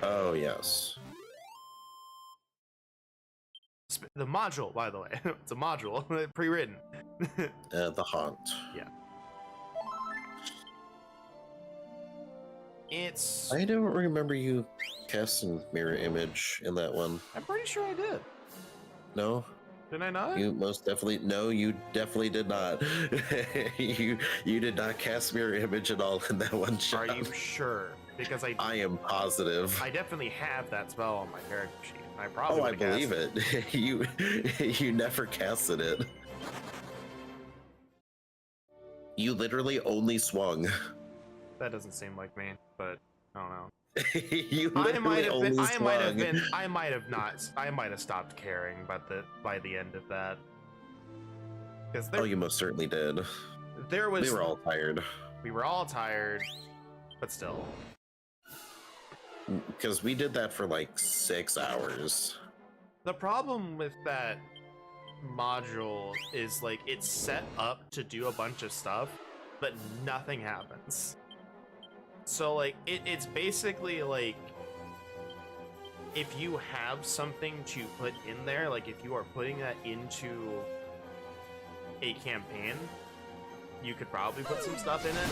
Oh, yes. The module, by the way. It's a module, pre-written. The Haunt. Yeah. It's... I don't remember you casting Mirror Image in that one. I'm pretty sure I did. No? Did I not? You most definitely... No, you definitely did not. you did not cast Mirror Image at all in that one shot. Are you sure? Because I am positive. I definitely have that spell on my character sheet. I probably I believe it. You never casted it. You literally only swung. That doesn't seem like me, but I don't know. You literally only swung. I might have stopped caring by the end of that. Because you most certainly did. We were all tired. We were all tired, but still. Because we did that for like 6 hours. The problem with that module is like it's set up to do a bunch of stuff, but nothing happens. So like it's basically like if you have something to put in there, like if you are putting that into a campaign, you could probably put some stuff in it.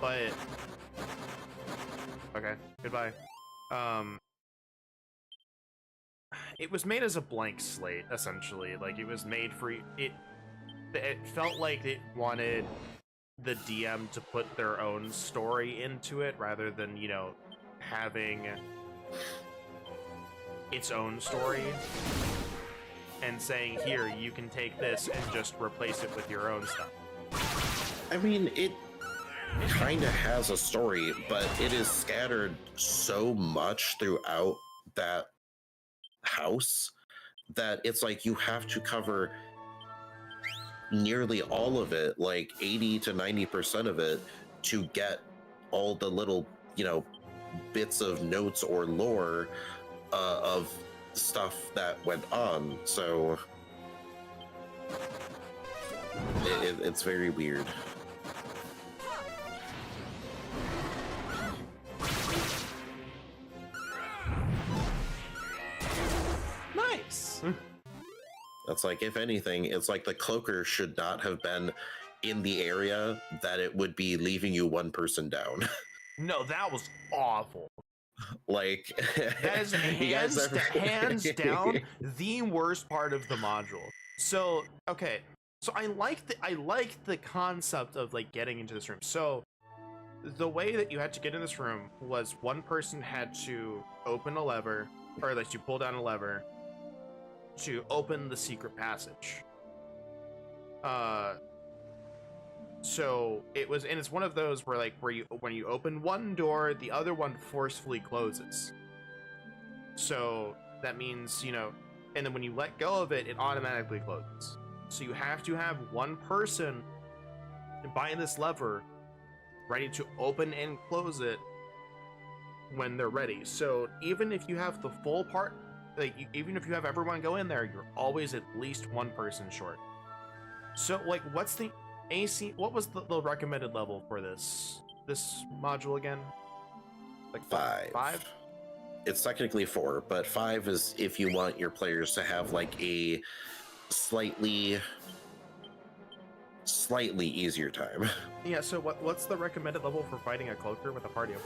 But okay, goodbye. It was made as a blank slate, essentially. Like, it was made for... It felt like it wanted the DM to put their own story into it, rather than, you know, having its own story. And saying, here, you can take this and just replace it with your own stuff. I mean, it kind of has a story, but it is scattered so much throughout that house that it's like you have to cover nearly all of it, like 80 to 90% of it, to get all the little, you know, bits of notes or lore of stuff that went on. So it's very weird. Nice. That's like, if anything, it's like the cloaker should not have been in the area that it would be leaving you one person down. No, that was awful. Like, That is you guys hands down the worst part of the module. So okay, so I like the concept of like getting into this room. So the way that you had to get in this room was one person had to open a lever, or like you pull down a lever to open the secret passage. So it was, and it's one of those where like when you open one door, the other one forcefully closes. So that means, you know, and then when you let go of it, it automatically closes. So you have to have one person by this lever ready to open and close it when they're ready. So even if you have the full part, like even if you have everyone go in there, you're always at least one person short. So like, what's the AC? What was the recommended level for this module again? Like 5. 5? It's technically 4, but 5 is if you want your players to have like a slightly easier time. Yeah. So what's the recommended level for fighting a cloaker with a party of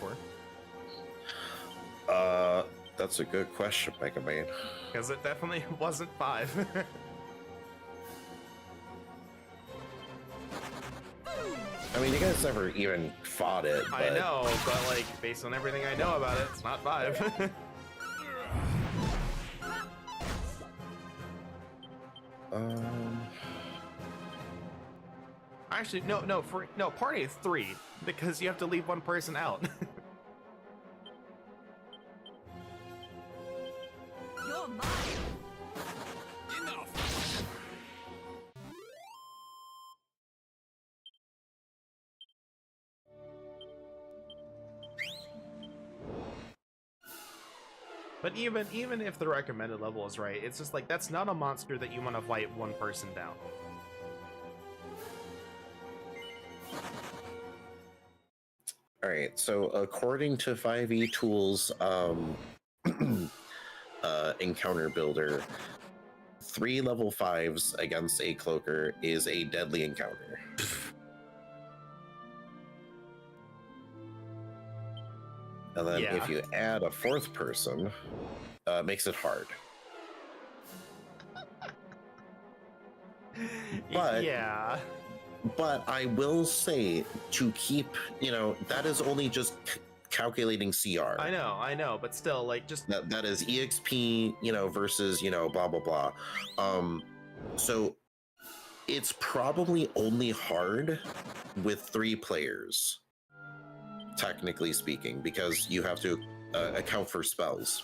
4? That's a good question, Mega Man. Because it definitely wasn't 5. I mean, you guys never even fought it. But... I know, but like based on everything I know about it, it's not 5. Actually, no, party of 3 because you have to leave one person out. You're mine. Enough. But even if the recommended level is right, it's just like that's not a monster that you want to fight one person down. All right, so according to 5e Tools encounter builder, 3 level 5s against a cloaker is a deadly encounter. And then Yeah. if you add a 4th person, makes it hard. But yeah. But I will say, to keep, you know, that is only just calculating CR. I know, but still, like, just That is EXP, you know, versus, you know, blah, blah, blah. So it's probably only hard with 3 players, technically speaking, because you have to account for spells.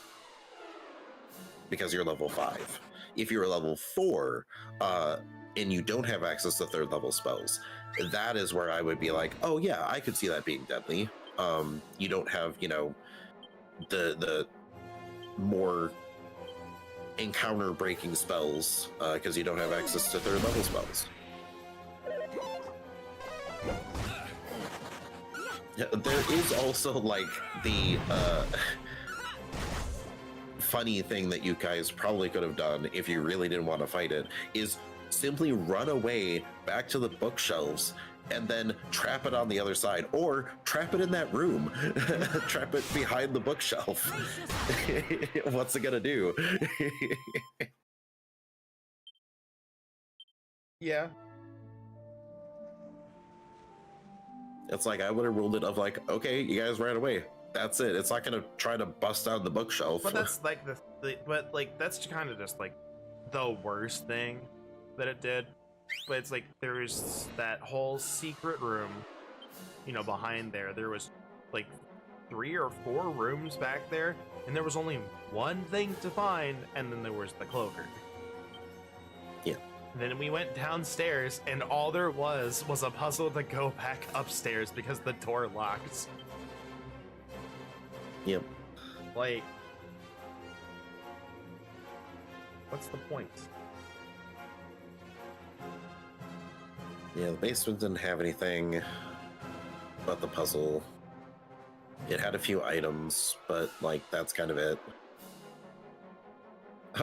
Because you're level 5. If you're level 4, and you don't have access to 3rd level spells, that is where I would be like, oh yeah, I could see that being deadly. You don't have, you know, the more encounter breaking spells because you don't have access to 3rd level spells. Yeah, there is also like the funny thing that you guys probably could have done if you really didn't want to fight it is simply run away back to the bookshelves and then trap it on the other side, or trap it in that room. Trap it behind the bookshelf. What's it gonna do? yeah. It's like, I would have ruled it of like, okay, you guys ran away. That's it. It's not gonna try to bust out the bookshelf. But that's like but like that's kind of just like the worst thing that it did. But it's like there's that whole secret room, you know, behind there. There was like 3 or 4 rooms back there, and there was only one thing to find, and then there was the cloaker. Yeah. Then we went downstairs, and all there was a puzzle to go back upstairs because the door locked. Yep. Like, what's the point? Yeah, the basement didn't have anything but the puzzle. It had a few items, but like that's kind of it.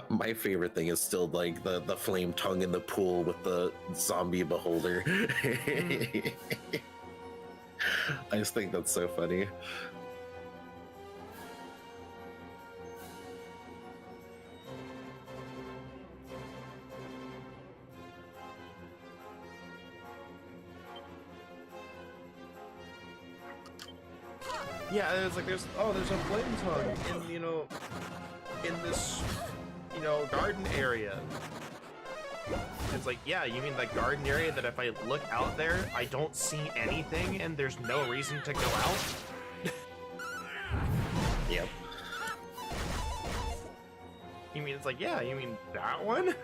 My favorite thing is still like the flame tongue in the pool with the zombie beholder. I just think that's so funny. Yeah, it's like there's a flame tongue in in this garden area. It's like, yeah, you mean the garden area that if I look out there I don't see anything and there's no reason to go out? Yep. You mean it's like, yeah, you mean that one?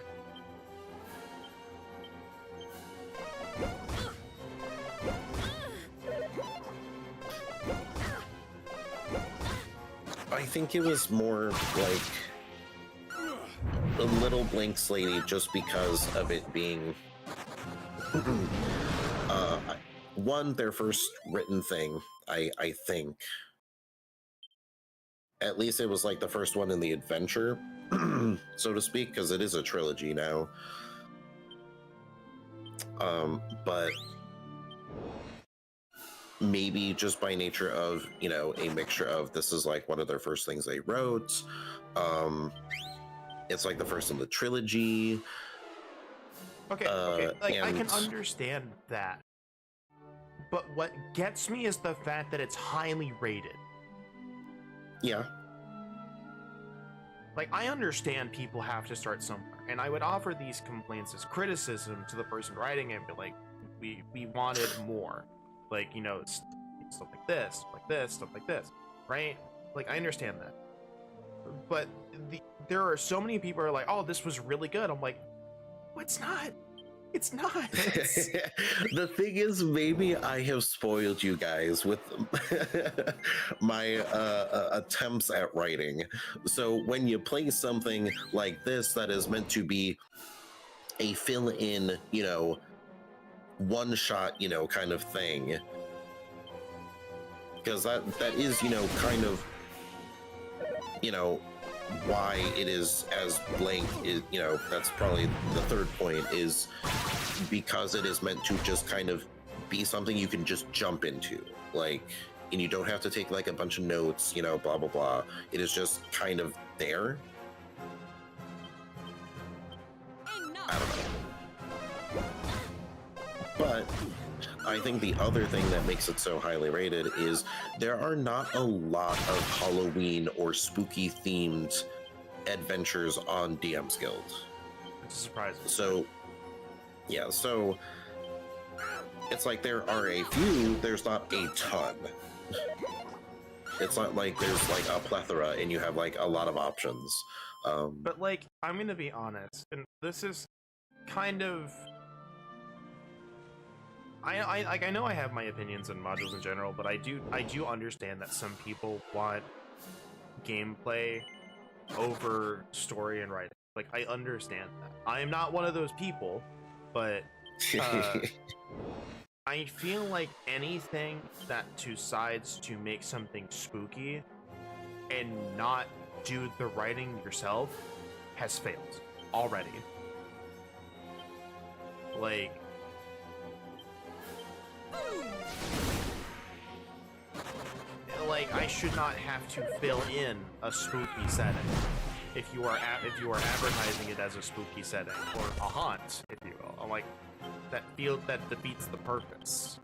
I think it was more like a little blank slatey just because of it being one, their first written thing. I think at least it was like the first one in the adventure, so to speak, because it is a trilogy now. But maybe just by nature of, a mixture of this is like one of their first things they wrote. It's like the first in the trilogy. Okay, like I can understand that. But what gets me is the fact that it's highly rated. Yeah. Like, I understand people have to start somewhere, and I would offer these complaints as criticism to the person writing it, but like, we wanted more. Like, stuff like this, stuff like this, stuff like this, right? Like, I understand that. But there are so many people who are like, oh, this was really good. I'm like, well, it's not. It's not. The thing is, maybe I have spoiled you guys with my attempts at writing. So when you play something like this that is meant to be a fill-in, one-shot, kind of thing, because that is, kind of, why it is as blank is, that's probably the third point, is because it is meant to just kind of be something you can just jump into, like, and you don't have to take like a bunch of notes, blah blah blah. It is just kind of there. I don't know. But I think the other thing that makes it so highly rated is there are not a lot of Halloween or spooky themed adventures on DM's Guild. It's surprising. So, yeah, so it's like there are a few, there's not a ton. It's not like there's like a plethora and you have like a lot of options. But like, I'm gonna be honest, and this is kind of... I know I have my opinions on modules in general, but I do understand that some people want gameplay over story and writing. Like, I understand that. I am not one of those people, but I feel like anything that decides to make something spooky and not do the writing yourself has failed already. Like, I should not have to fill in a spooky setting if you are advertising it as a spooky setting, or a haunt, if you will. I'm like, that defeats the purpose.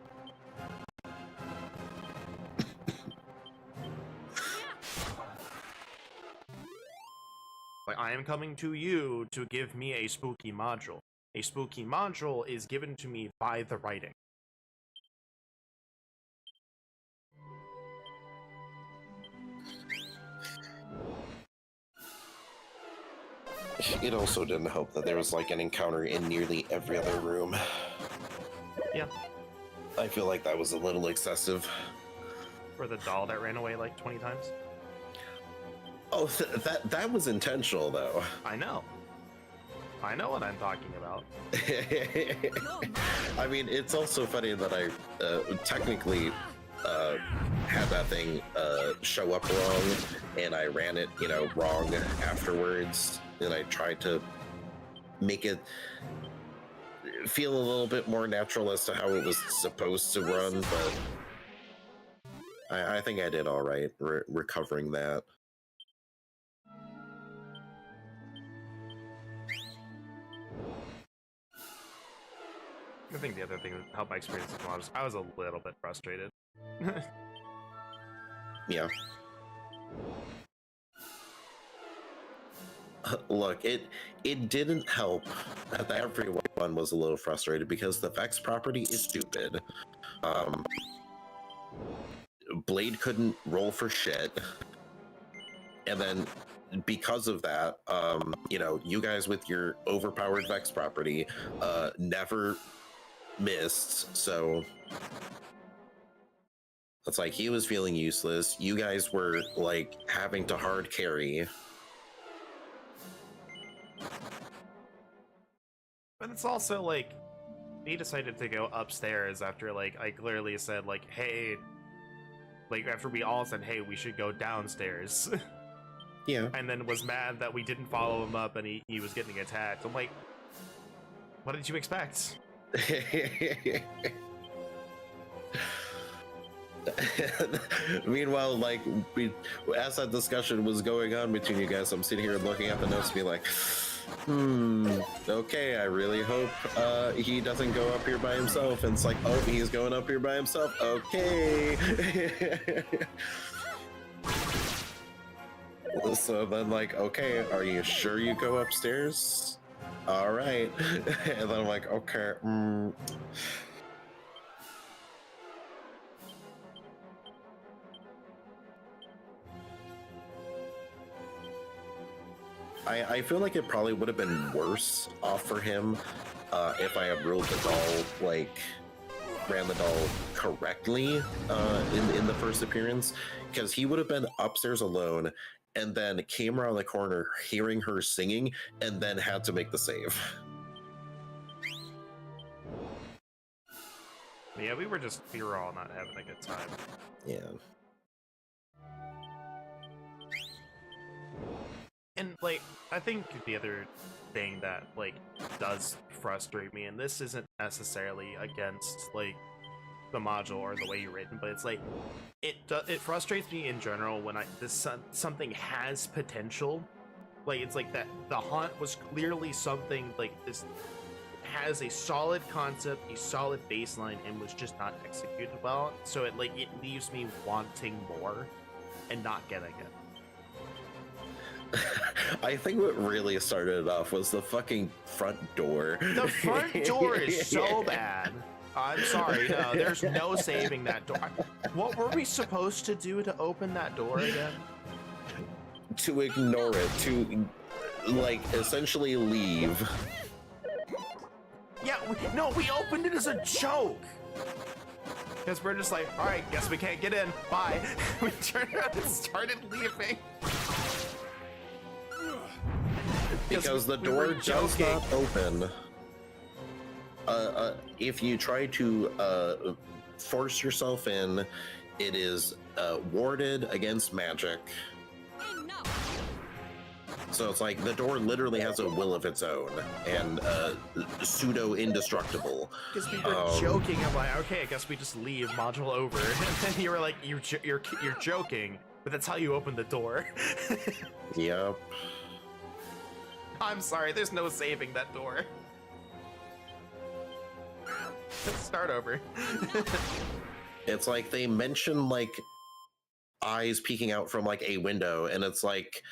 Like, I am coming to you to give me a spooky module. A spooky module is given to me by the writing. It also didn't help that there was like an encounter in nearly every other room. Yeah. I feel like that was a little excessive. For the doll that ran away like 20 times? Oh, that was intentional though. I know. I know what I'm talking about. I mean, it's also funny that I technically had that thing show up wrong, and I ran it, wrong afterwards, and I tried to make it feel a little bit more natural as to how it was supposed to run, but I think I did all right recovering that. I think the other thing that helped my experience with mods, I was a little bit frustrated. Yeah. Look, it didn't help that everyone was a little frustrated because the Vex property is stupid. Blade couldn't roll for shit, and then because of that, you guys with your overpowered Vex property never missed, so it's like he was feeling useless. You guys were like having to hard carry. But it's also like he decided to go upstairs after like I clearly said like, hey, like after we all said, hey, we should go downstairs. Yeah. And then was mad that we didn't follow him up and he was getting attacked. I'm like, what did you expect? Meanwhile, like as that discussion was going on between you guys, I'm sitting here looking at the notes, being like, okay, I really hope he doesn't go up here by himself. And it's like, oh, he's going up here by himself. Okay. So then, like, okay, are you sure you go upstairs? All right. And then I'm like, okay. I feel like it probably would have been worse off for him if I had ruled the doll, like, ran the doll correctly in the first appearance, because he would have been upstairs alone and then came around the corner hearing her singing and then had to make the save. Yeah, we were all not having a good time. Yeah. And like, I think the other thing that like does frustrate me, and this isn't necessarily against like the module or the way you're written, but it's like it frustrates me in general when something has potential. Like it's like that the haunt was clearly something like this has a solid concept, a solid baseline, and was just not executed well. So it leaves me wanting more and not getting it. I think what really started it off was the fucking front door. The front door is so bad. I'm sorry, no, there's no saving that door. What were we supposed to do to open that door again? To ignore it, to, like, essentially leave. Yeah, we opened it as a joke. Because we're just like, all right, guess we can't get in, bye. We turned around and started leaving. Because the door does not open. If you try to force yourself in, it is warded against magic. So it's like the door literally has a will of its own and pseudo indestructible. Because we were joking. I'm like, okay, I guess we just leave module over. And then you were like, you're joking, but that's how you open the door. Yep. I'm sorry, there's no saving that door. Let's start over. It's like they mention like eyes peeking out from like a window, and it's like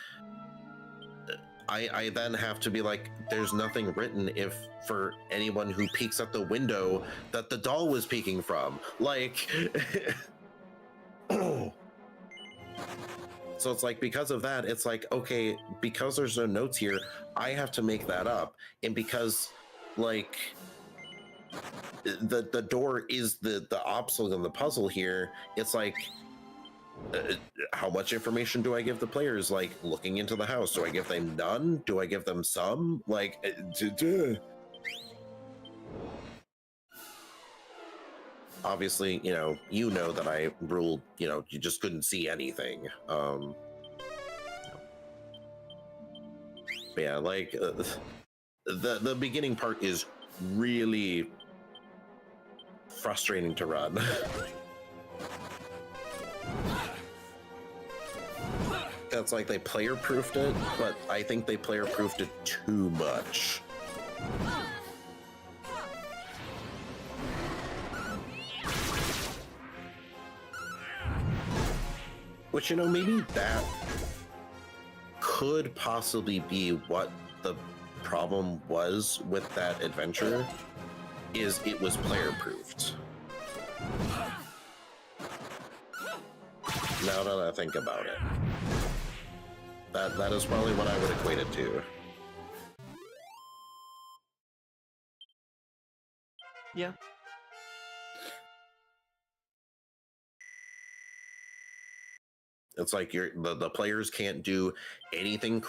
I then have to be like, there's nothing written if for anyone who peeks at the window that the doll was peeking from. Like so it's like, because of that, it's like, okay, because there's no notes here, I have to make that up. And because like the door is the obstacle in the puzzle here, it's like how much information do I give the players? Like looking into the house, do I give them none? Do I give them some? Like, obviously, you know that I ruled, you just couldn't see anything. But yeah, like the beginning part is really frustrating to run. That's like they player-proofed it, but I think they player-proofed it too much. Which, maybe that could possibly be what the problem was with that adventure, is it was player-proofed. Now that I think about it. That is probably what I would equate it to. Yeah. It's like the players can't do anything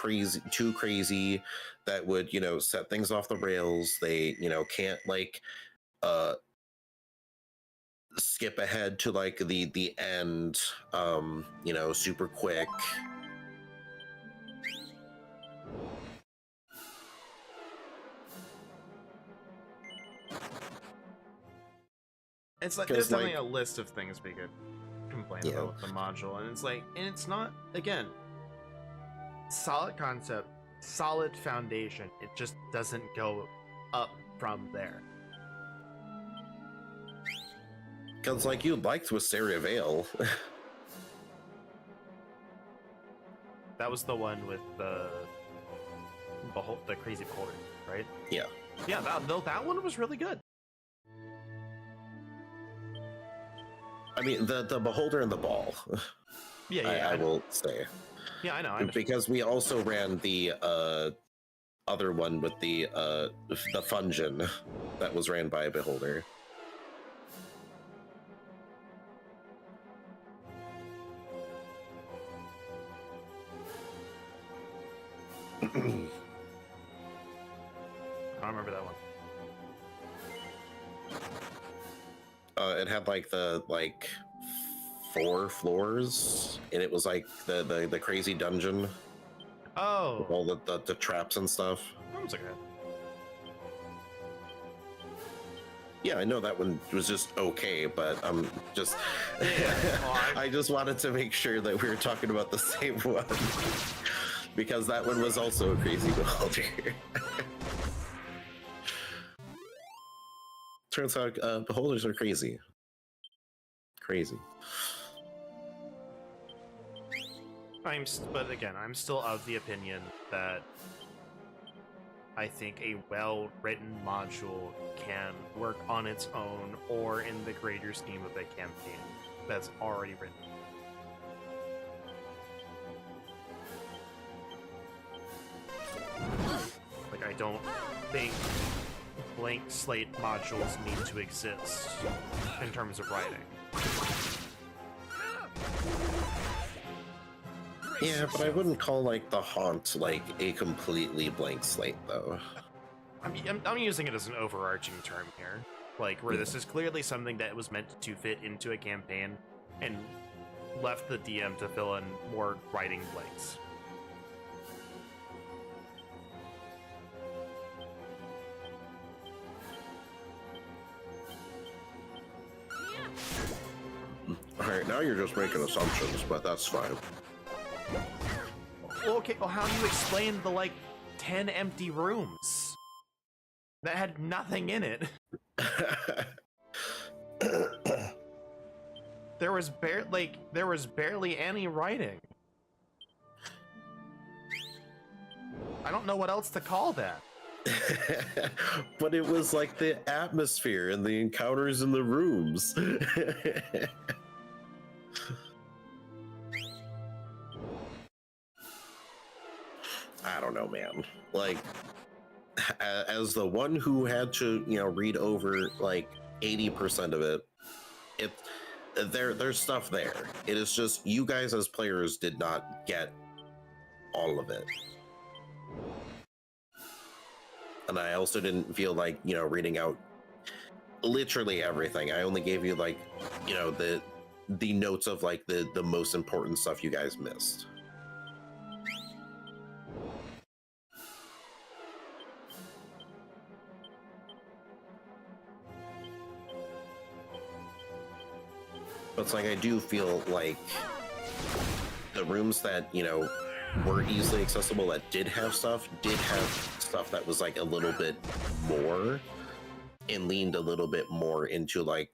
too crazy that would, set things off the rails. They, can't like skip ahead to like the end, super quick. It's like there's definitely a list of things we could complain about with the module, and it's not, again, solid concept, solid foundation. It just doesn't go up from there. Because like you liked Wisteria Vale. That was the one with the crazy beholder, right? Yeah. Yeah, that one was really good. I mean, the beholder and the ball. Yeah, I will say. Yeah, I know. Because we also ran the other one with the Fungin that was ran by a beholder. I don't remember that one. It had like the 4 floors, and it was like the crazy dungeon. Oh, with all the traps and stuff. that was okay. Yeah, I know that one was just okay, but just Yeah. I just wanted to make sure that we were talking about the same one. Because that one was also a crazy beholder. Turns out beholders are crazy. Crazy. But again, I'm still of the opinion that I think a well-written module can work on its own or in the greater scheme of a campaign that's already written. Like, I don't think blank slate modules need to exist in terms of writing. Yeah, but I wouldn't call like the Haunt like a completely blank slate though. I'm using it as an overarching term here, like where this is clearly something that was meant to fit into a campaign and left the DM to fill in more writing blanks. Alright, now you're just making assumptions, but that's fine. Well, okay, well, how do you explain the 10 empty rooms that had nothing in it? There was barely any writing. I don't know what else to call that. But it was like the atmosphere and the encounters in the rooms. I don't know, man. Like, as the one who had to, read over 80% of it, there's stuff there. It is just you guys as players did not get all of it. And I also didn't feel like, you know, reading out literally everything. I only gave you like, you know, the notes of like the most important stuff you guys missed. But it's like I do feel like the rooms that, you know, were easily accessible that did have stuff that was like a little bit more and leaned a little bit more into like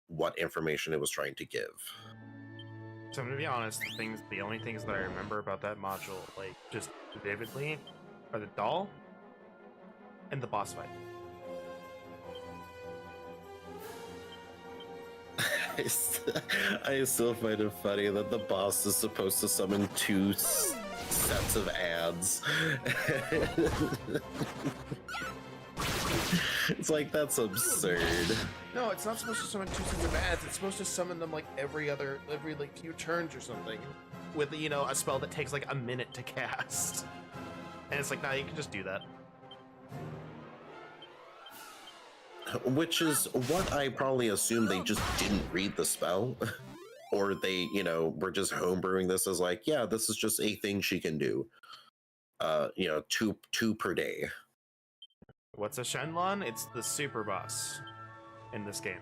what information it was trying to give. So I'm gonna be honest, the only things that I remember about that module, like just vividly, are the doll and the boss fight. I still find it funny that the boss is supposed to summon two sets of ads. It's like, that's absurd. No, it's not supposed to summon two sets of ads. It's supposed to summon them like every like few turns or something, with, you know, a spell that takes like a minute to cast. And it's like, nah, you can just do that. Which is what I probably assume they just didn't read the spell. Or they, you know, were just homebrewing this as like, yeah, this is just a thing she can do. You know, two per day. What's a Xenlon? It's the super boss in this game.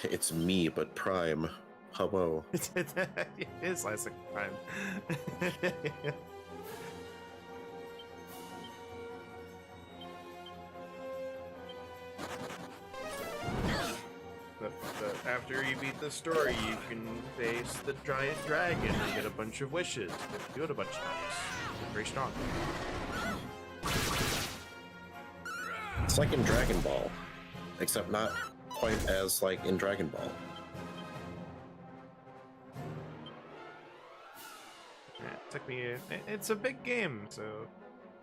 It's me, but Prime. Hello. It is Isaac Prime. After you beat the story, you can face the giant dragon and get a bunch of wishes. Do it a bunch of times. It's very strong. It's like in Dragon Ball, except not quite as like in Dragon Ball. Yeah, it took me. It's a big game, so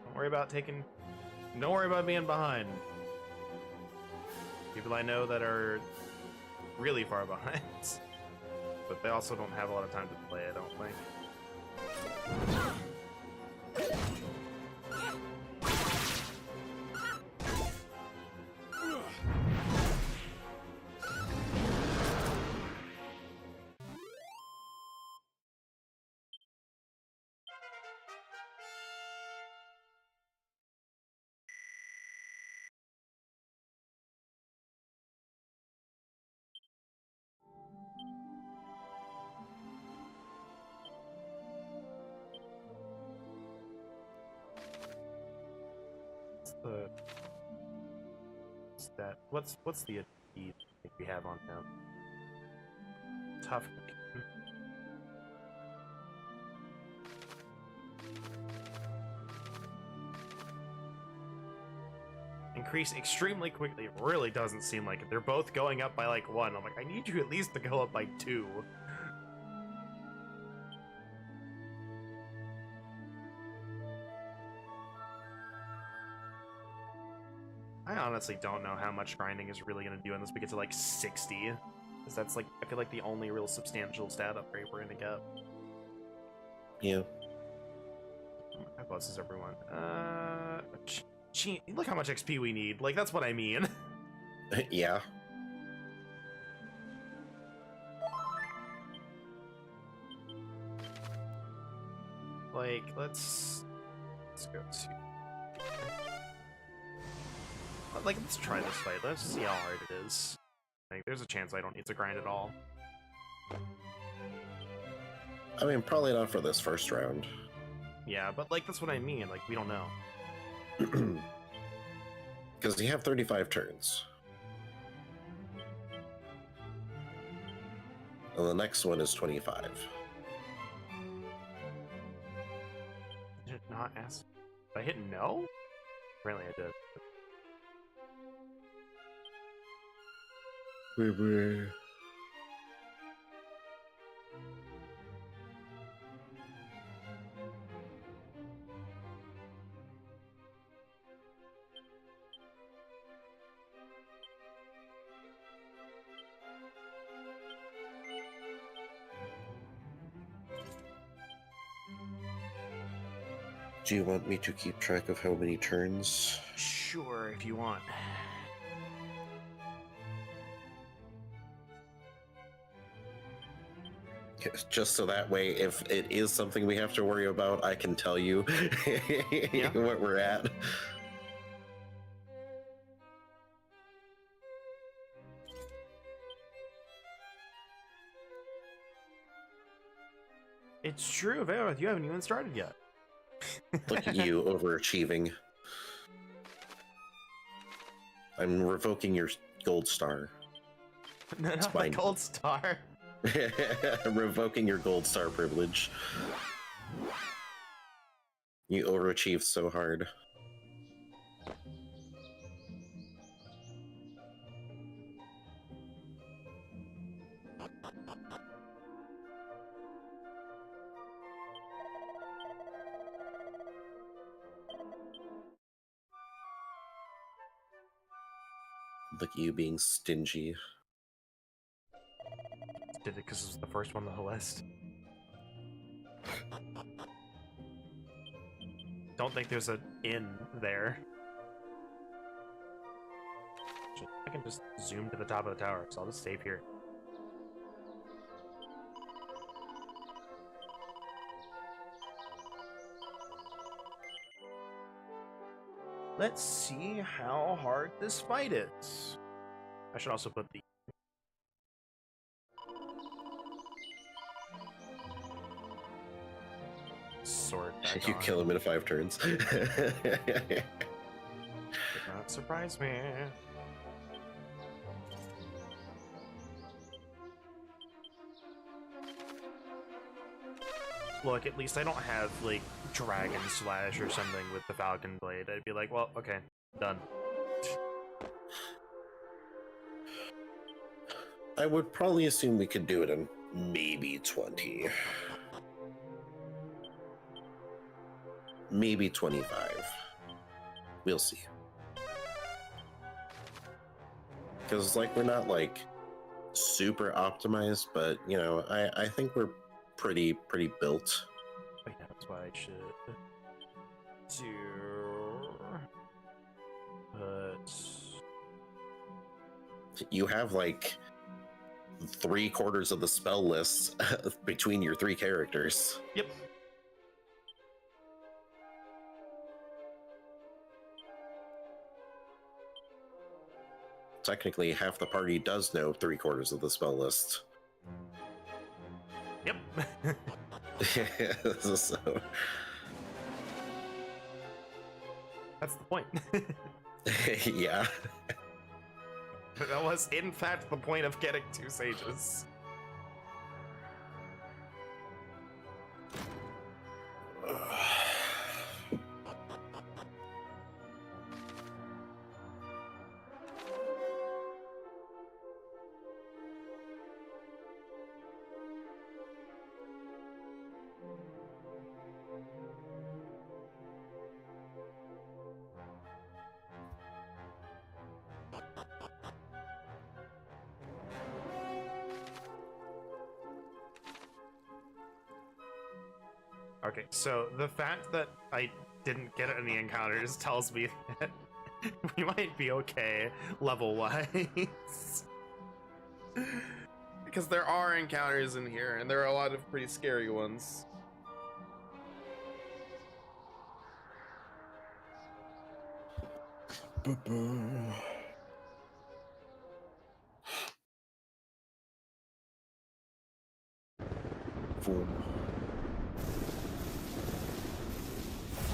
don't worry about being behind. People I know that are really far behind, but they also don't have a lot of time to play, I don't think. The stat. What's the achieve we have on him? Tough. Increase extremely quickly. It really doesn't seem like it. They're both going up by like 1. I'm like, I need you at least to go up by 2. I honestly don't know how much grinding is really going to do unless we get to like 60. Because that's like, I feel like the only real substantial stat upgrade we're going to get. Yeah. That blesses everyone. Gee, look how much XP we need. Like, that's what I mean. Yeah. Like, let's go to... Like, let's try this fight. Let's see how hard it is. Like, there's a chance I don't need to grind at all. I mean, probably not for this first round. Yeah, but, like, that's what I mean. Like, we don't know. Because you have 35 turns. And the next one is 25. Did it not ask? Did I hit no? Apparently I did. Do you want me to keep track of how many turns? Sure, if you want. Just so that way, if it is something we have to worry about, I can tell you what we're at. It's true, Vareth, you haven't even started yet. Look at you, overachieving. I'm revoking your gold star. No, not my gold star. Revoking your gold star privilege. You overachieved so hard. Look at you being stingy. Did it because it was the first one on the list. Don't think there's an in there. I can just zoom to the top of the tower, so I'll just save here. Let's see how hard this fight is. I should also put the sword back You on. kill him in 5 turns. Did not surprise me. Look, at least I don't have, like, Dragon Slash or something with the Falcon Blade. I'd be like, well, okay, done. I would probably assume we could do it in maybe 20. Maybe 25. We'll see. Because, like, we're not, like, super optimized, but, you know, I think we're pretty built. Oh, yeah, that's what I should do. But You have, like, 3/4 of the spell list between your 3 characters. yep. Technically, half the party does know 3/4 of the spell list. Yep. So, That's the point. yeah. That was, in fact, the point of getting 2 sages. Okay, so the fact that I didn't get any encounters tells me that we might be okay level-wise. Because there are encounters in here, and there are a lot of pretty scary ones.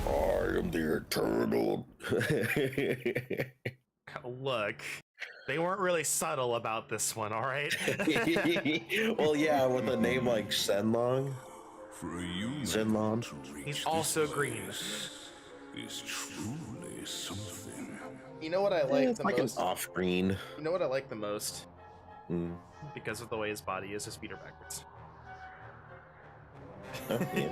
I am the Eternal. Look, they weren't really subtle about this one, alright? Well, yeah, with a name like Xenlon. For a human Xenlon. to reach He's this also green. place is truly something. You know what I Yeah, like it's the like most? an off-green. You know what I like the most? Mm. Because of the way his body is, his feet are backwards. Oh, yeah.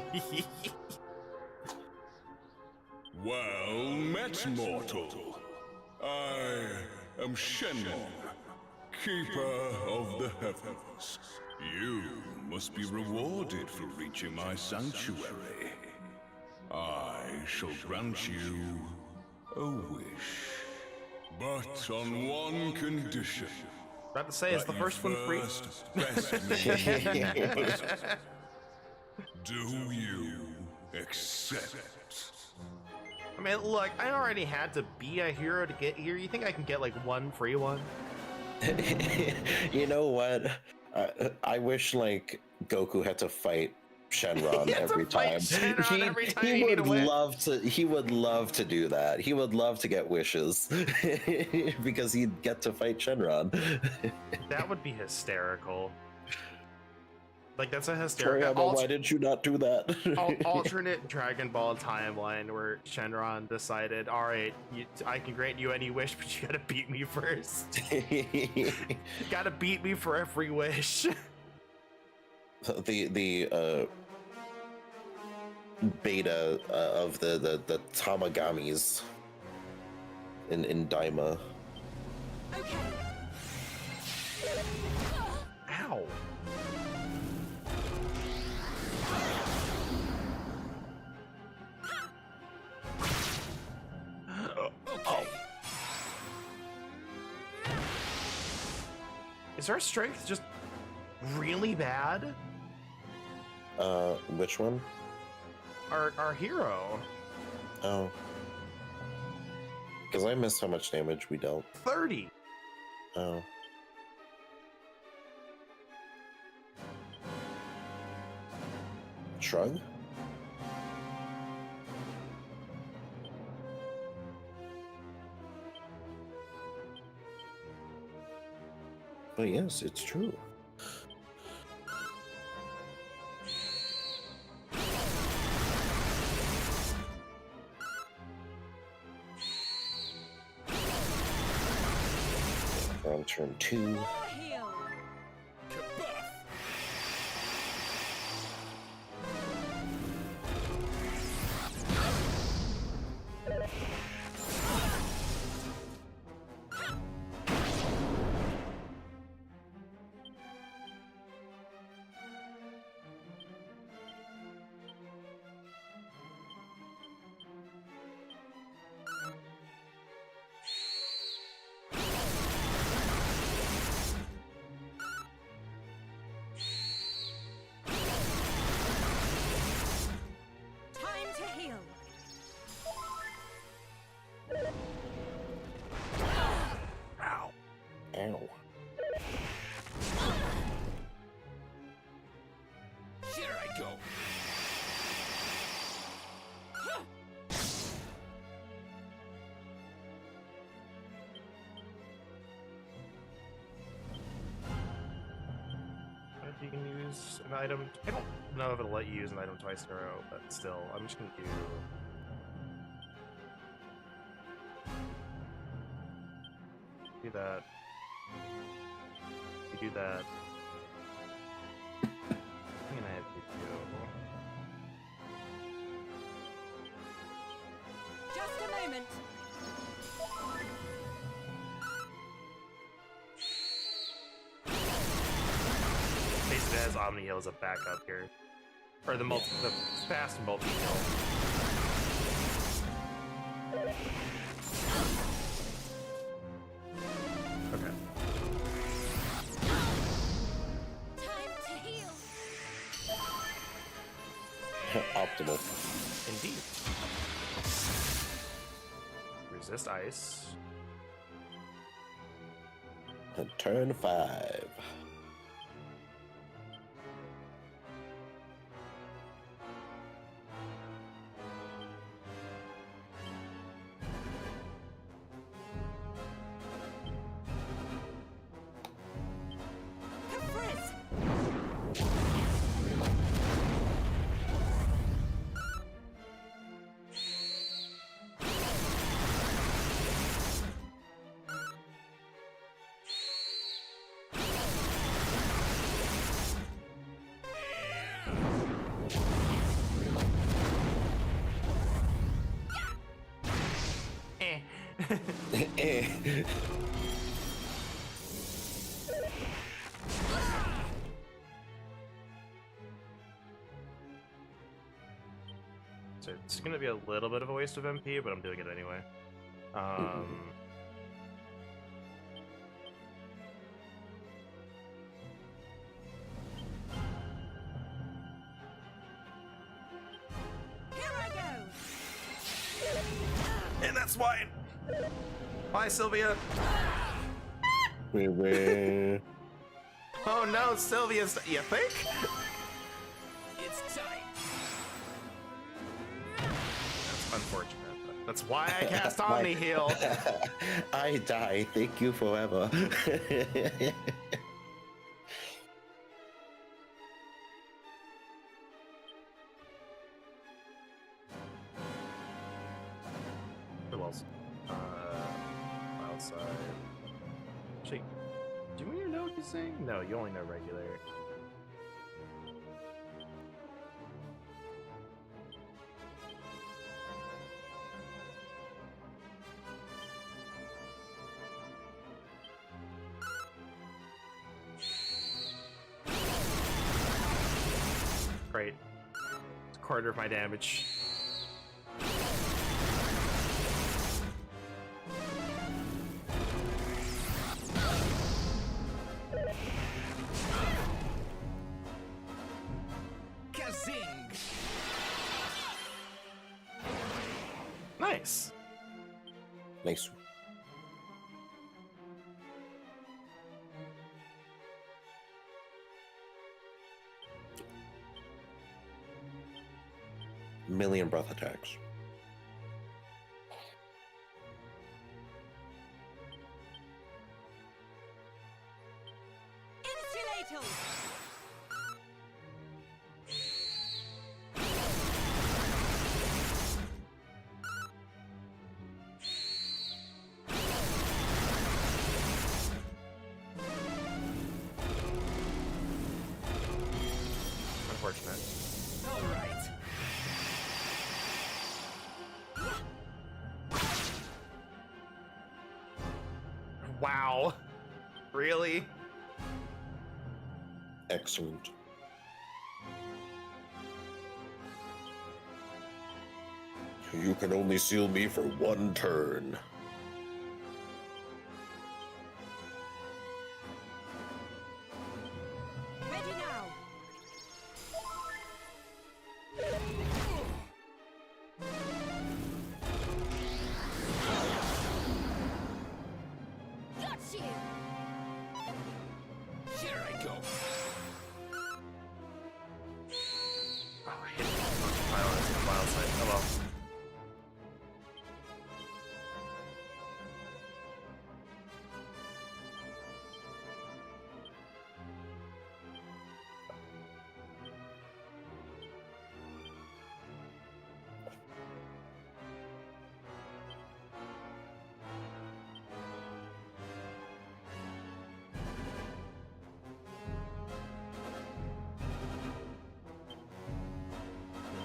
Well met, mortal. I am Xenlon, keeper of the heavens. You must be rewarded for reaching my sanctuary. I shall grant you a wish. But on one condition. About to say, is the that first you one free? first best me in person. Do you accept? I mean, look, I already had to be a hero to get here. You think I can get like one free one? You know what? I wish like Goku had to fight Shenron He had to every fight time. Shenron every time he he need would a win. love to. He would love to do that. He would love to get wishes because he'd get to fight Shenron. That would be hysterical. Like, that's a hysterical Toriyama, why did you not do that? alternate Dragon Ball timeline where Shenron decided, all right, I can grant you any wish, but you gotta beat me first. Gotta beat me for every wish. the beta of the Tamagamis in Daima. Okay. Ow. Oh. Is our strength just really bad? Which one? Our hero. Oh. Because I missed how much damage we dealt. 30. Oh. Shrug? Oh yes, it's true. We're on turn 2. More heal. Time to heal. Ow. Ow. Here I go. If you can use an item, I don't know if it'll let you use an item twice in a row, but still, I'm just gonna do that. You do that. I'm gonna have you Just a moment. basically has Omni Heal as a backup here, or the fast multi heal. Okay. Time to heal. Optimal. Indeed. Resist ice. Turn 5. Frizz. Eh. It's gonna be a little bit of a waste of MP, but I'm doing it anyway. Here I go. And that's mine! Bye, Sylvia! Oh no, Sylvia's... You think? It's time. That's unfortunate. That's why I cast Omni Heal. I die. Thank you forever. Who else? Outside. Actually, do you know what you sing? No, you only know regular. Great. It's a quarter of my damage. Kazing. Nice. Nice. Million breath attacks. Insulators. Unfortunate. All right. Wow. Really? Excellent. You can only seal me for one turn. Ready now. Got you. Here I go. Oh, I hit violence in the wild side. Oh well.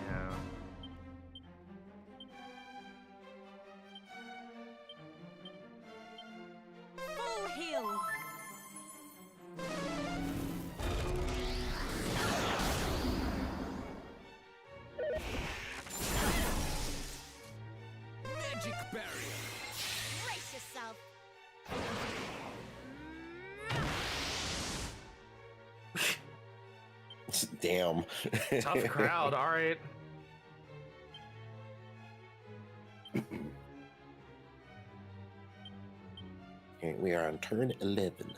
Yeah. Full heal. Magic barrier. Brace yourself. Damn. Tough crowd, alright. Okay, we are on turn 11.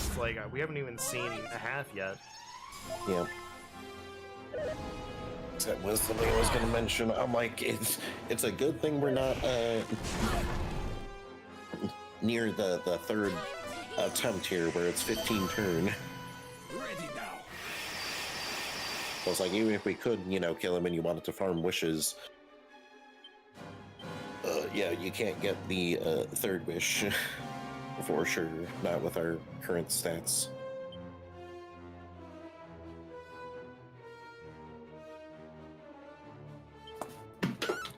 It's like, we haven't even seen a half yet. Yeah. That was something I was going to mention. I'm like, it's a good thing we're not near the third attempt here, where it's 15 turn. Ready now. I was like, even if we could, kill him and you wanted to farm wishes, yeah, you can't get the third wish for sure, not with our current stats.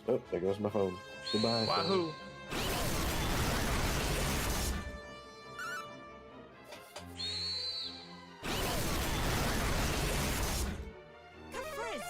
Oh, there goes my phone. Goodbye. phone. Wahoo! Kafrizz.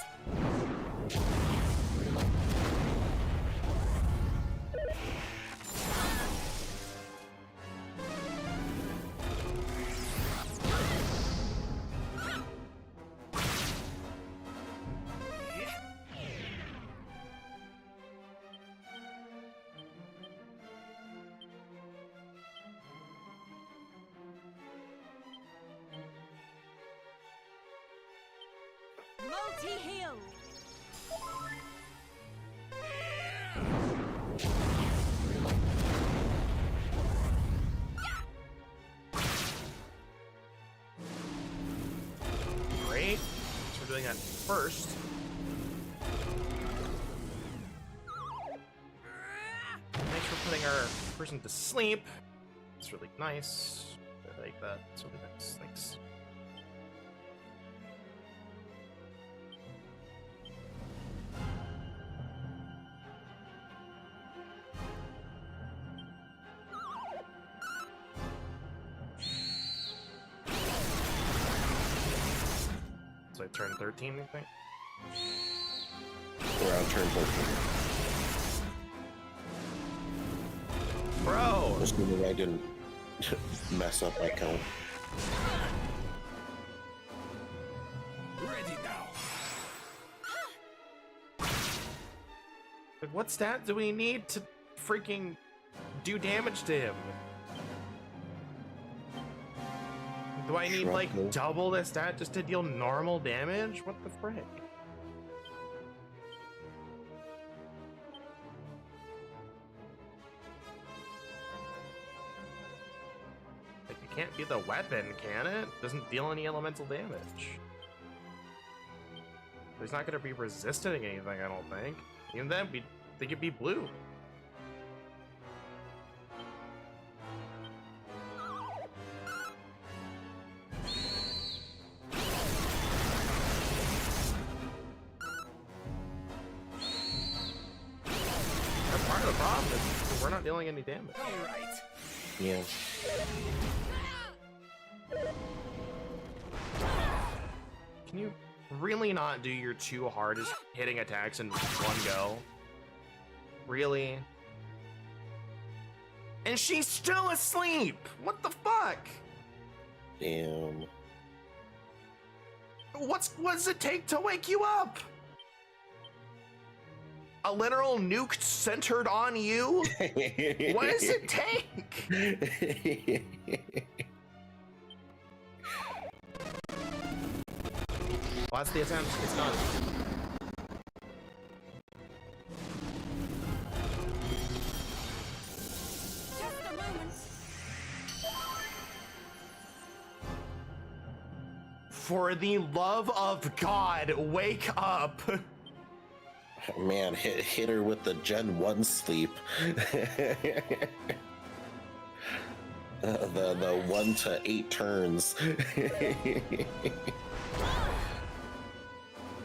Multi-heal. Great. Thanks for doing that first. Thanks for putting our person to sleep. It's really nice. I like that. It's really nice. Thanks. So I turn 13, you think? We're on turn 14. Bro! Assuming I didn't mess up my count. Ready now. Like, what stat do we need to freaking do damage to him? Do I need, like, Shrug. double the stat just to deal normal damage? What the frick? Like, it can't be the weapon, can it? Doesn't deal any elemental damage. He's not gonna be resisting anything, I don't think. Even then, we think it'd be blue. That's part of the problem is we're not dealing any damage. All right. Yeah. Can you really not do your two hardest hitting attacks in one go? Really? And she's still asleep! What the fuck? Damn. What does it take to wake you up? A literal nuke centered on you? What does it take? Well, that's the attempt. It's done. Just a moment. For the love of God, wake up! Man, hit her with the Gen 1 sleep. The 1 to 8 turns.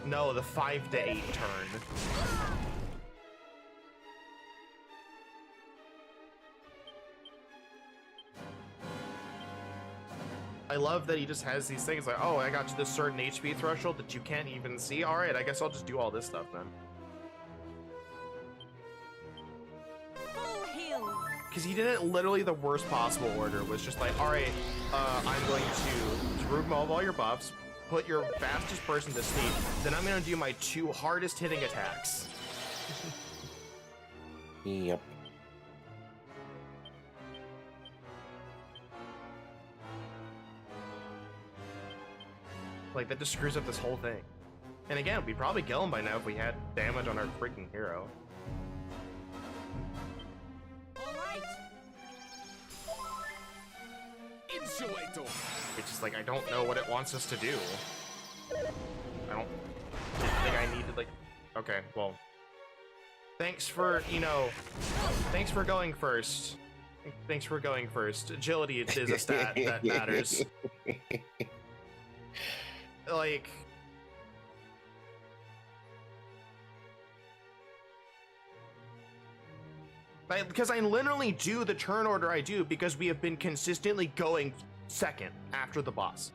No, the 5 to 8 turn. I love that he just has these things like, oh, I got to this certain HP threshold that you can't even see. All right, I guess I'll just do all this stuff then. Full heal. Because he did it literally the worst possible order. Was just like, all right, I'm going to remove all your buffs, put your fastest person to sleep, then I'm going to do my two hardest hitting attacks. Yep. Like, that just screws up this whole thing. And again, we'd probably kill him by now if we had damage on our freaking hero. All right. Insulator. It's just like, I don't know what it wants us to do. I don't think I need to, like... Okay, well... Thanks for, you know... Thanks for going first. Thanks for going first. Agility is a stat that matters. Like... Because I literally do the turn order I do because we have been consistently going second after the boss.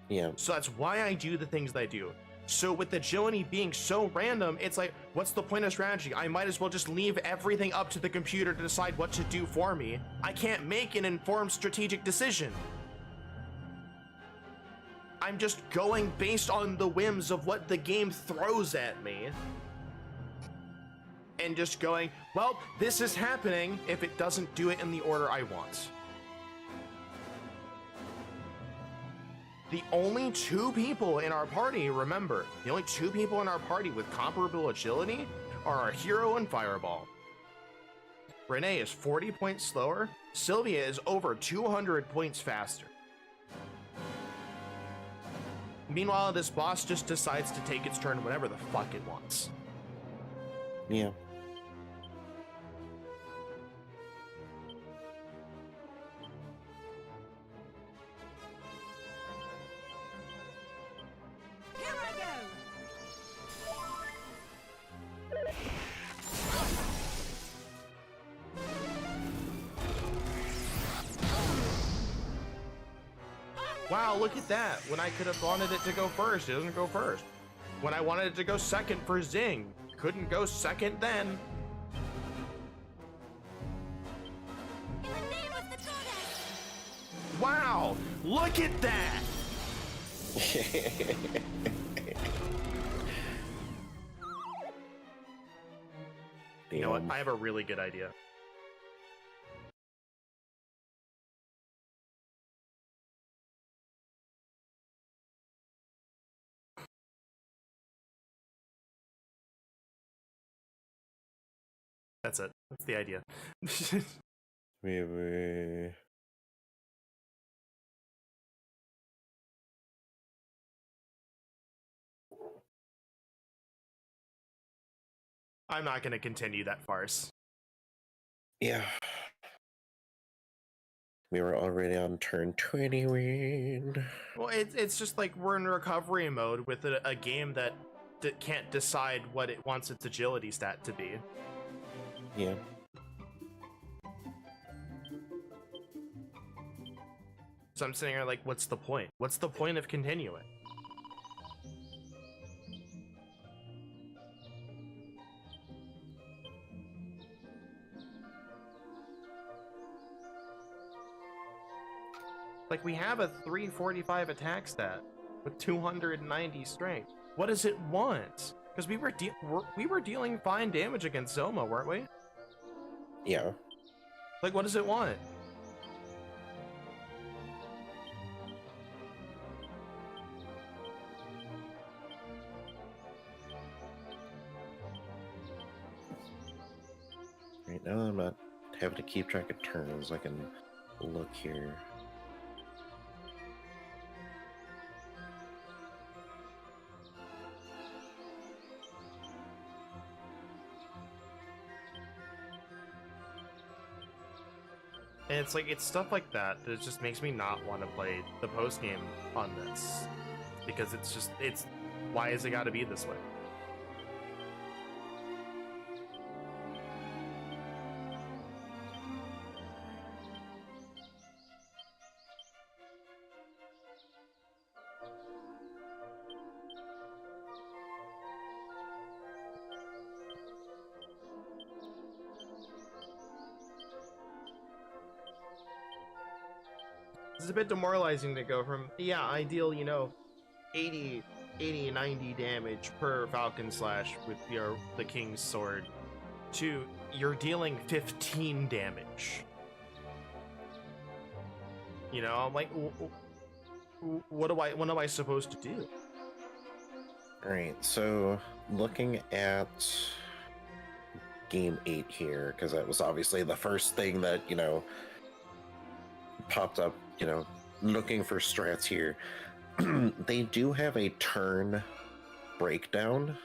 Yeah. So that's why I do the things that I do. So with agility being so random, it's like, what's the point of strategy? I might as well just leave everything up to the computer to decide what to do for me. I can't make an informed strategic decision. I'm just going based on the whims of what the game throws at me. And just going, well, this is happening if it doesn't do it in the order I want. The only two people in our party, remember, the only two people in our party with comparable agility are our hero and Fireball. Renee is 40 points slower. Sylvia is over 200 points faster. Meanwhile, this boss just decides to take its turn whenever the fuck it wants. Yeah. Here I go. Wow, look at that. When I could have wanted it to go first, it doesn't go first. When I wanted it to go second for Zing, couldn't go second then. In the name of the goddess. Wow, look at that. You know what? I have a really good idea. That's it. That's the idea. Maybe. I'm not going to continue that farce. Yeah. We were already on turn 20. Well, it's just like we're in recovery mode with a game that can't decide what it wants its agility stat to be. Yeah. So I'm sitting here like, what's the point? What's the point of continuing? Like, we have a 345 attack stat with 290 strength. What does it want? Because we were dealing fine damage against Zoma, weren't we? Yeah. Like, what does it want? Right now I'm not having to keep track of turns. I can look here. And it's like, it's stuff like that that just makes me not want to play the post game on this, because it's why has it got to be this way? It's a bit demoralizing to go from, yeah, I deal, 80, 90 damage per Falcon Slash with the King's Sword, to you're dealing 15 damage. I'm like, what am I supposed to do? Alright, so looking at game 8 here, because that was obviously the first thing that, popped up, looking for strats here. They do have a turn breakdown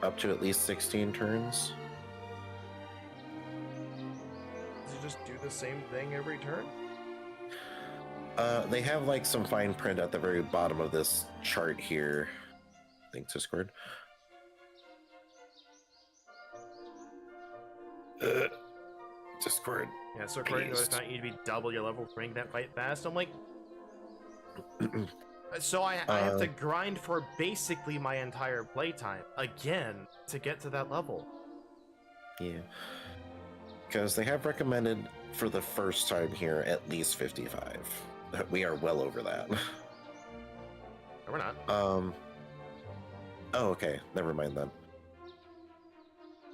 up to at least 16 turns. Does it just do the same thing every turn? They have like some fine print at the very bottom of this chart here. Thanks, Discord. Discord. Yeah, so according to Based. the account, you need to be double your level to make that fight fast. I'm like, so I have to grind for basically my entire playtime again to get to that level. Yeah. Because they have recommended for the first time here at least 55. We are well over that. No, we're not. Oh, okay. Never mind then.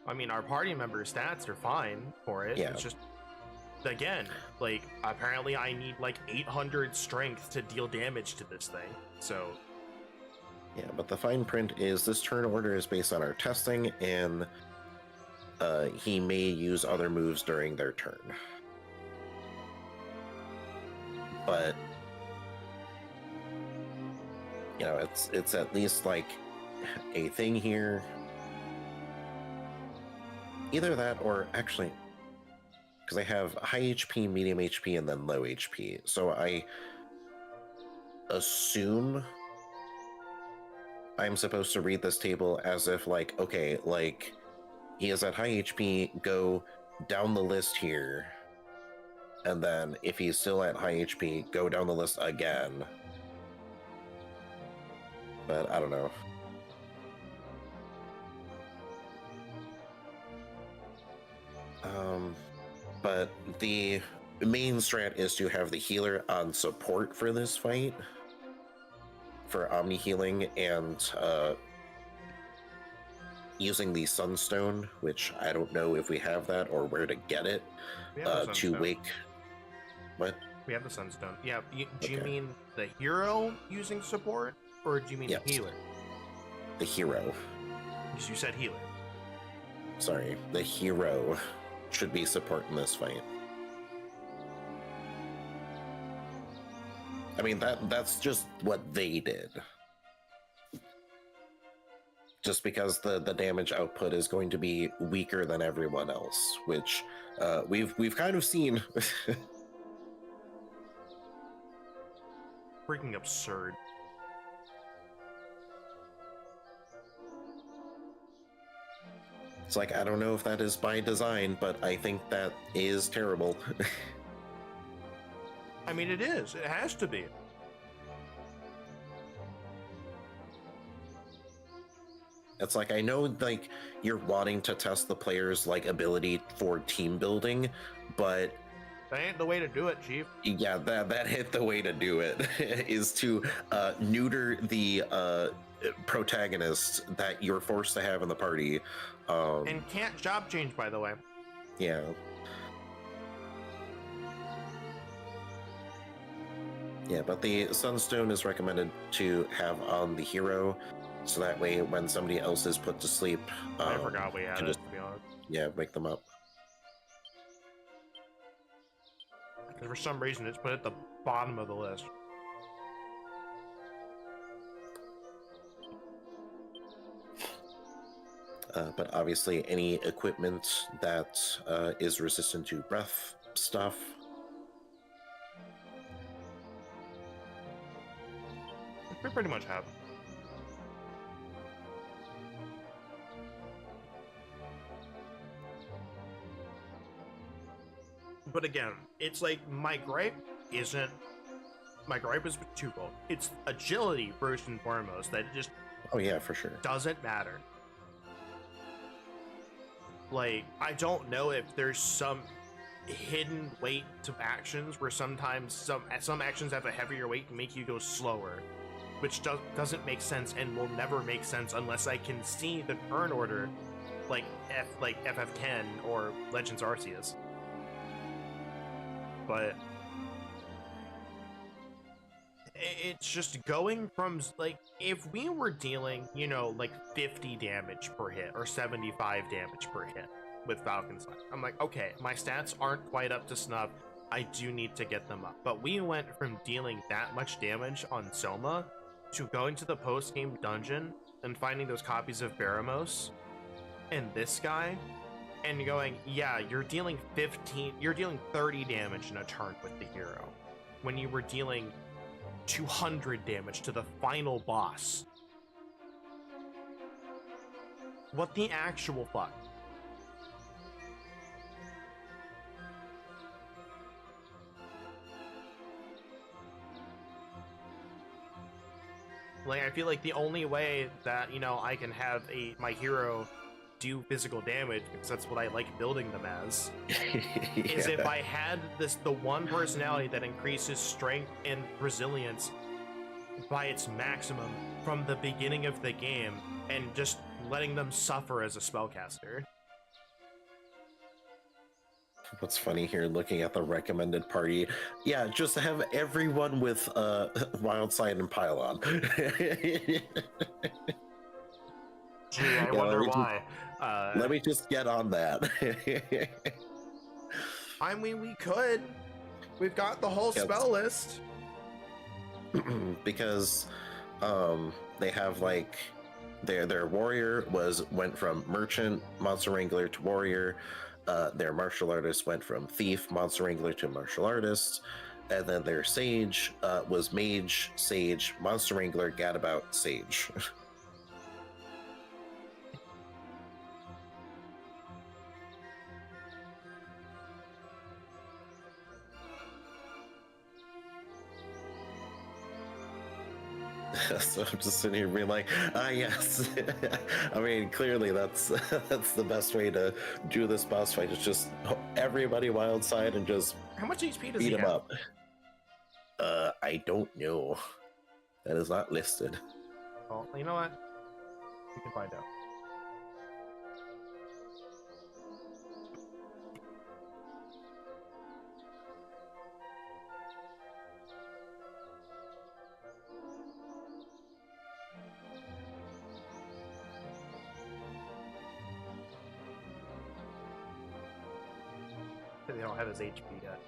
I mean, our party member stats are fine for it. Yeah. It's just, again, like, apparently I need like 800 strength to deal damage to this thing. So, Yeah, but the fine print is this turn order is based on our testing, and he may use other moves during their turn. But you know, it's at least like a thing here. Either that, or actually, because I have high HP, medium HP, and then low HP, so I assume I'm supposed to read this table as if like, okay, like he is at high HP, go down the list here, and then if he's still at high HP, go down the list again. But I don't know. But the main strat is to have the healer on support for this fight, for Omni healing, and using the Sunstone, which I don't know if we have that or where to get it, we have the to Sunstone. wake. What? We have the Sunstone. Yeah, do you Okay. mean the hero using support, or do you mean Yes. the healer? The hero. Because you said healer. Sorry, the hero should be supporting this fight. I mean, that's just what they did. Just because the damage output is going to be weaker than everyone else, which we've kind of seen. Freaking absurd. It's like, I don't know if that is by design, but I think that is terrible. I mean, it is. It has to be. It's like, I know like you're wanting to test the player's like ability for team building, but That ain't the way to do it, Chief. yeah, that hit the way to do it is to neuter the protagonist that you're forced to have in the party. And can't job change, by the way. Yeah. Yeah, but the Sunstone is recommended to have on the hero, so that way when somebody else is put to sleep, I forgot we had can it, just, to be honest. yeah, wake them up. Because for some reason, it's put at the bottom of the list. But obviously, any equipment that is resistant to breath stuff. We pretty much have. But again, it's like my gripe is twofold. It's agility first and foremost, that it just Oh yeah, for sure. doesn't matter. Like, I don't know if there's some hidden weight to actions where sometimes some actions have a heavier weight to make you go slower, which doesn't make sense and will never make sense unless I can see the turn order, like FF10 or Legends Arceus. But it's just going from, like, if we were dealing, you know, like 50 damage per hit or 75 damage per hit with Falcon Slash, I'm like, okay, my stats aren't quite up to snuff. I do need to get them up. But we went from dealing that much damage on Soma to going to the post-game dungeon and finding those copies of Baramos and this guy and going, yeah, you're dealing 30 damage in a turn with the hero when you were dealing 200 damage to the final boss. What the actual fuck? Like, I feel like the only way that, you know, I can have my hero do physical damage, because that's what I like building them as, is if I had the one personality that increases strength and resilience by its maximum from the beginning of the game, and just letting them suffer as a spellcaster. What's funny here, looking at the recommended party, yeah, just have everyone with Wild Side and Pylon. Gee, I wonder why. Let me just get on that. I mean, we could. We've got the whole spell list. Because they have like their warrior went from merchant, monster wrangler to warrior. Their martial artist went from thief, monster wrangler to martial artist, and then their sage was mage, sage, monster wrangler, gadabout, sage. So I'm just sitting here being like, yes. I mean, clearly that's the best way to do this boss fight. Is just everybody wild side and just How much HP does beat he him have? up. I don't know. That is not listed. Well, you know what? We can find out. They don't have his HP yet.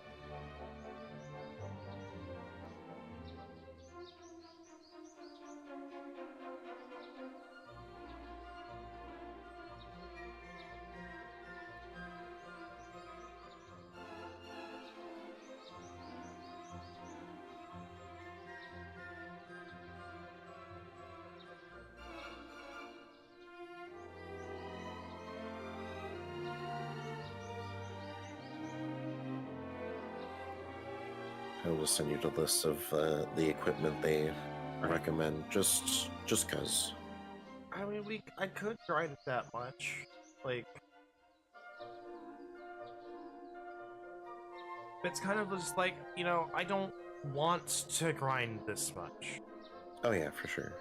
I'll just send you the list of the equipment they recommend, just cause. I mean, I could grind it that much. Like, it's kind of just like, you know, I don't want to grind this much. Oh yeah, for sure.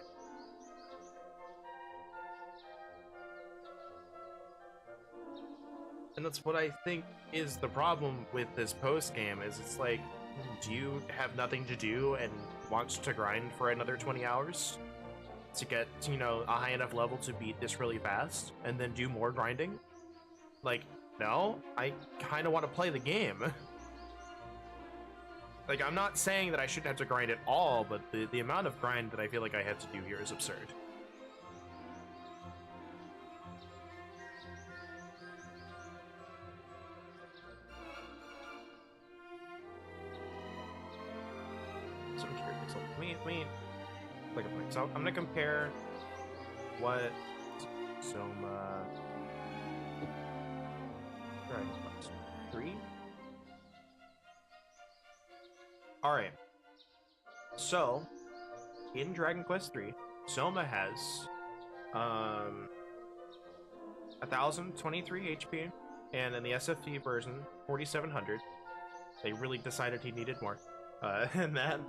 And that's what I think is the problem with this post game, is it's like, do you have nothing to do and want to grind for another 20 hours to get, you know, a high enough level to beat this really fast and then do more grinding? Like, no, I kind of want to play the game. Like, I'm not saying that I shouldn't have to grind at all, but the amount of grind that I feel like I have to do here is absurd. So I'm curious. So so I'm gonna compare what Soma Dragon Quest 3. All right. So in Dragon Quest 3, Soma has 1023 HP, and in the SFD version 4700. They really decided he needed more. And then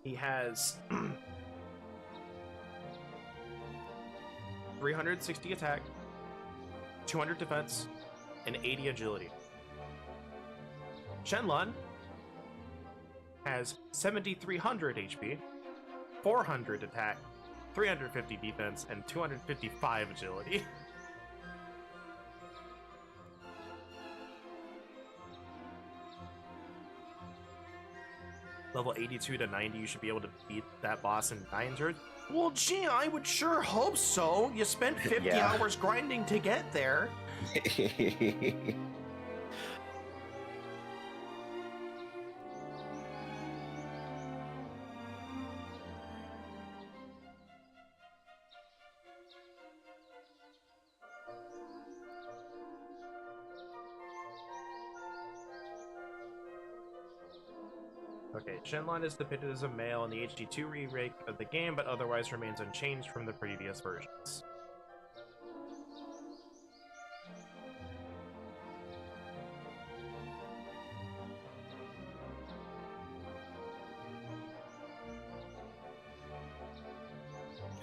he has 360 attack, 200 defense, and 80 agility. Xenlon has 7,300 HP, 400 attack, 350 defense, and 255 agility. Level 82 to 90, you should be able to beat that boss in 9 turns. Well, gee, I would sure hope so. You spent 50 hours grinding to get there. Okay, Xenlon is depicted as a male in the HD-2 remake of the game, but otherwise remains unchanged from the previous versions.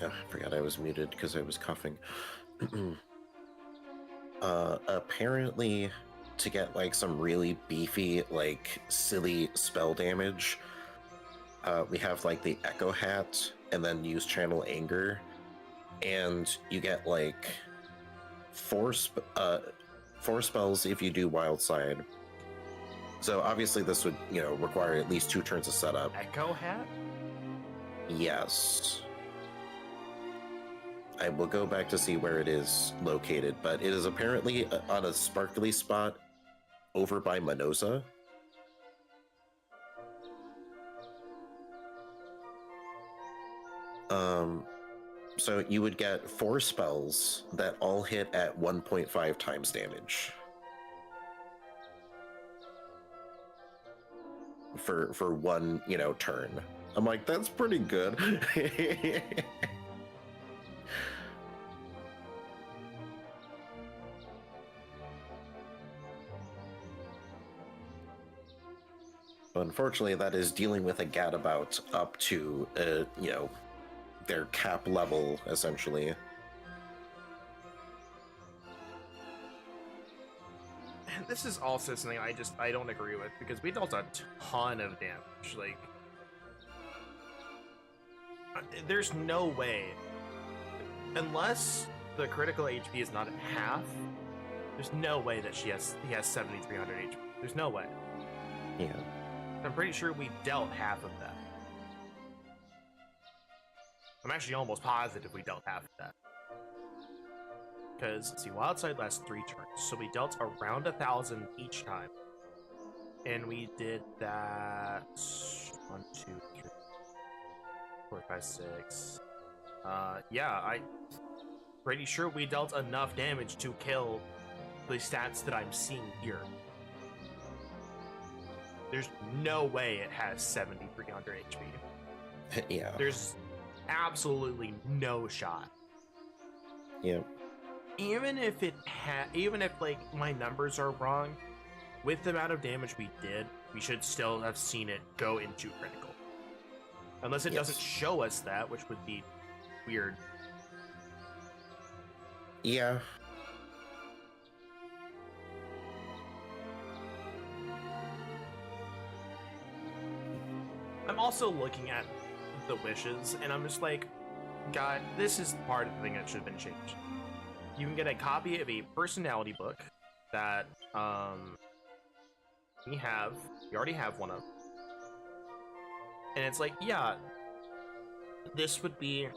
Oh, I forgot I was muted because I was coughing. Apparently, to get like some really beefy, like silly spell damage, we have like the Echo Hat and then use Channel Anger, and you get like four spells if you do Wild Side. So obviously this would, require at least 2 turns of setup. Echo Hat? Yes. I will go back to see where it is located, but it is apparently on a sparkly spot over by Minosa. So you would get 4 spells that all hit at 1.5 times damage. For one, turn. I'm like, that's pretty good. Unfortunately, that is dealing with a gadabout up to, their cap level, essentially. This is also something I don't agree with, because we dealt a ton of damage. Like, there's no way, unless the critical HP is not at half, there's no way that he has 7,300 HP. There's no way. Yeah. I'm pretty sure we dealt half of that. I'm actually almost positive we dealt half of that. Because, see, Wild Side lasts 3 turns, so we dealt around 1,000 each time. And we did that... 1, 2, 3, 4, 5, 6... yeah, I'm pretty sure we dealt enough damage to kill the stats that I'm seeing here. There's no way it has 7,300 HP. Yeah. There's absolutely no shot. Yeah. Even if like my numbers are wrong, with the amount of damage we did, we should still have seen it go into critical. Unless it doesn't show us that, which would be weird. Yeah. I'm also looking at the wishes, and I'm just like, God, this is part of the thing that should have been changed. You can get a copy of a personality book that we already have one of. And it's like, yeah, this would be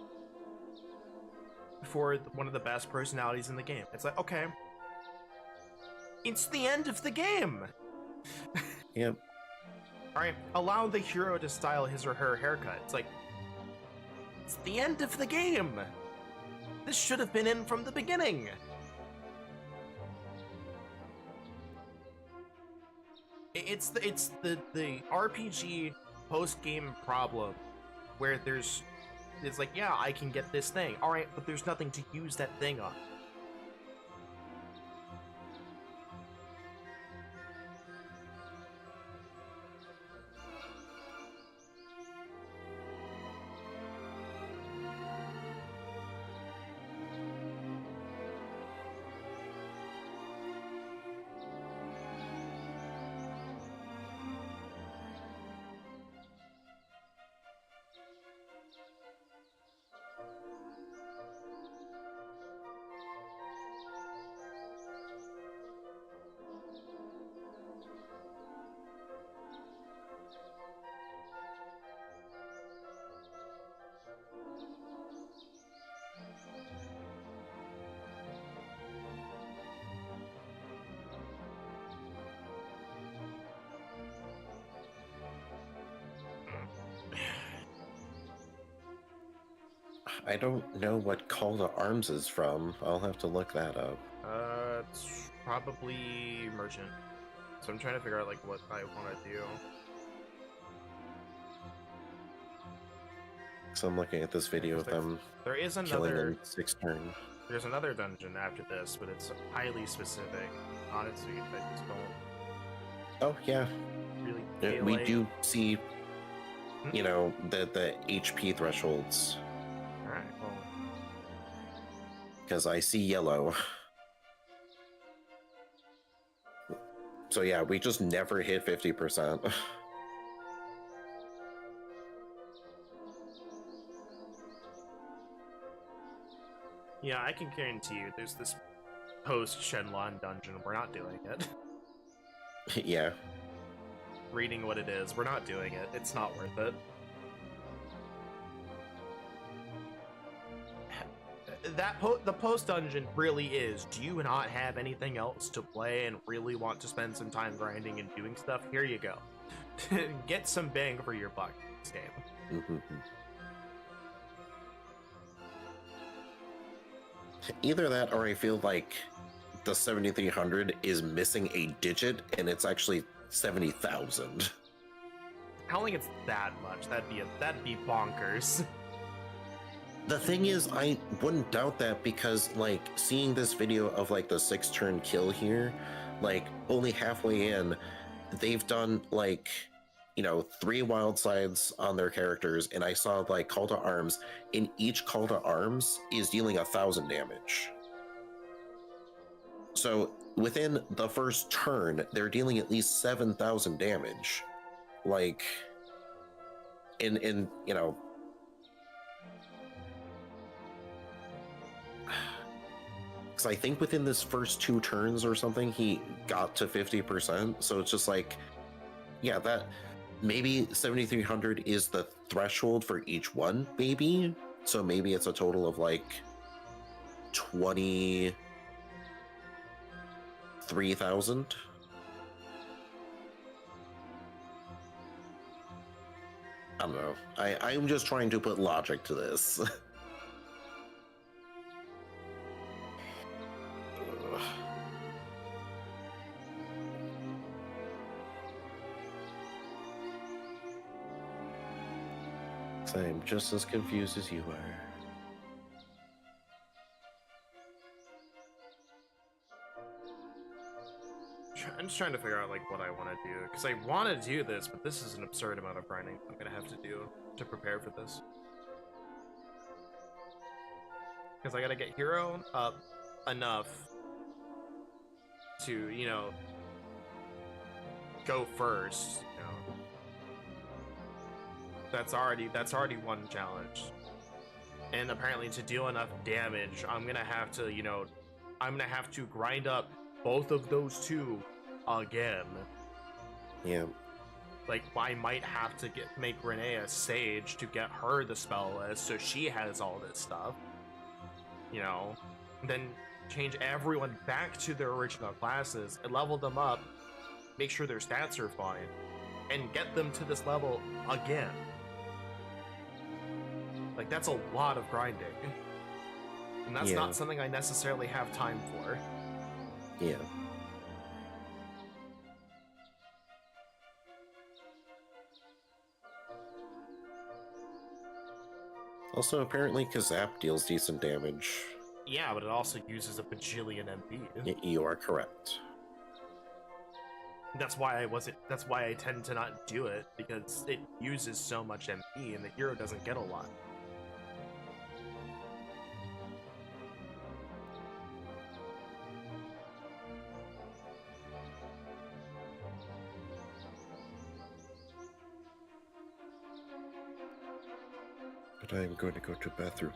for one of the best personalities in the game. It's like, okay, it's the end of the game. Yep. Alright, allow the hero to style his or her haircut. It's like, it's the end of the game. This should have been in from the beginning. It's the RPG post-game problem where it's like, yeah, I can get this thing. Alright, but there's nothing to use that thing on. I don't know what Call to Arms is from. I'll have to look that up. It's probably Merchant. So I'm trying to figure out, like, what I want to do. So I'm looking at this video of them There is killing another. in 6 turn. There's another dungeon after this, but it's highly specific. Honestly, I just don't Oh yeah, really yeah, feel we like... do see, you know, the HP thresholds, All right. Well, because I see yellow. So yeah, we just never hit 50%. yeah, I can guarantee you, there's this post Shenlon dungeon. We're not doing it. Yeah. Reading what it is, we're not doing it. It's not worth it. The post dungeon really is. Do you not have anything else to play and really want to spend some time grinding and doing stuff? Here you go. Get some bang for your buck in this game. Either that, or I feel like the 7300 is missing a digit, and it's actually 70,000. I don't think it's that much. That'd be bonkers. The thing is, I wouldn't doubt that, because like seeing this video of like the 6-turn kill here, like only halfway in, they've done like, you know, 3 wild sides on their characters, and I saw like call to arms, and each call to arms is dealing 1,000 damage. So within the first turn, they're dealing at least 7,000 damage. Like, in you know, because I think within this first 2 turns or something, he got to 50%. So it's just like, yeah, that maybe 7,300 is the threshold for each one, maybe. So maybe it's a total of like 23,000. I don't know. I'm just trying to put logic to this. I'm just as confused as you are. I'm just trying to figure out like what I want to do, because I want to do this, but this is an absurd amount of grinding I'm gonna have to do to prepare for this. Because I gotta get hero up enough to, you know, go first. You know, that's already one challenge. And apparently, to deal enough damage, I'm gonna have to, you know, I'm gonna have to grind up both of those 2 again. Yeah. Like, I might have to make Renee a sage to get her the spell list, so she has all this stuff. You know, then change everyone back to their original classes and level them up, make sure their stats are fine, and get them to this level again. Like, that's a lot of grinding. And that's not something I necessarily have time for. Yeah. Also, apparently Kazap deals decent damage. Yeah, but it also uses a bajillion MP. You are correct. That's why I tend to not do it, because it uses so much MP and the hero doesn't get a lot. But I'm going to go to bathroom.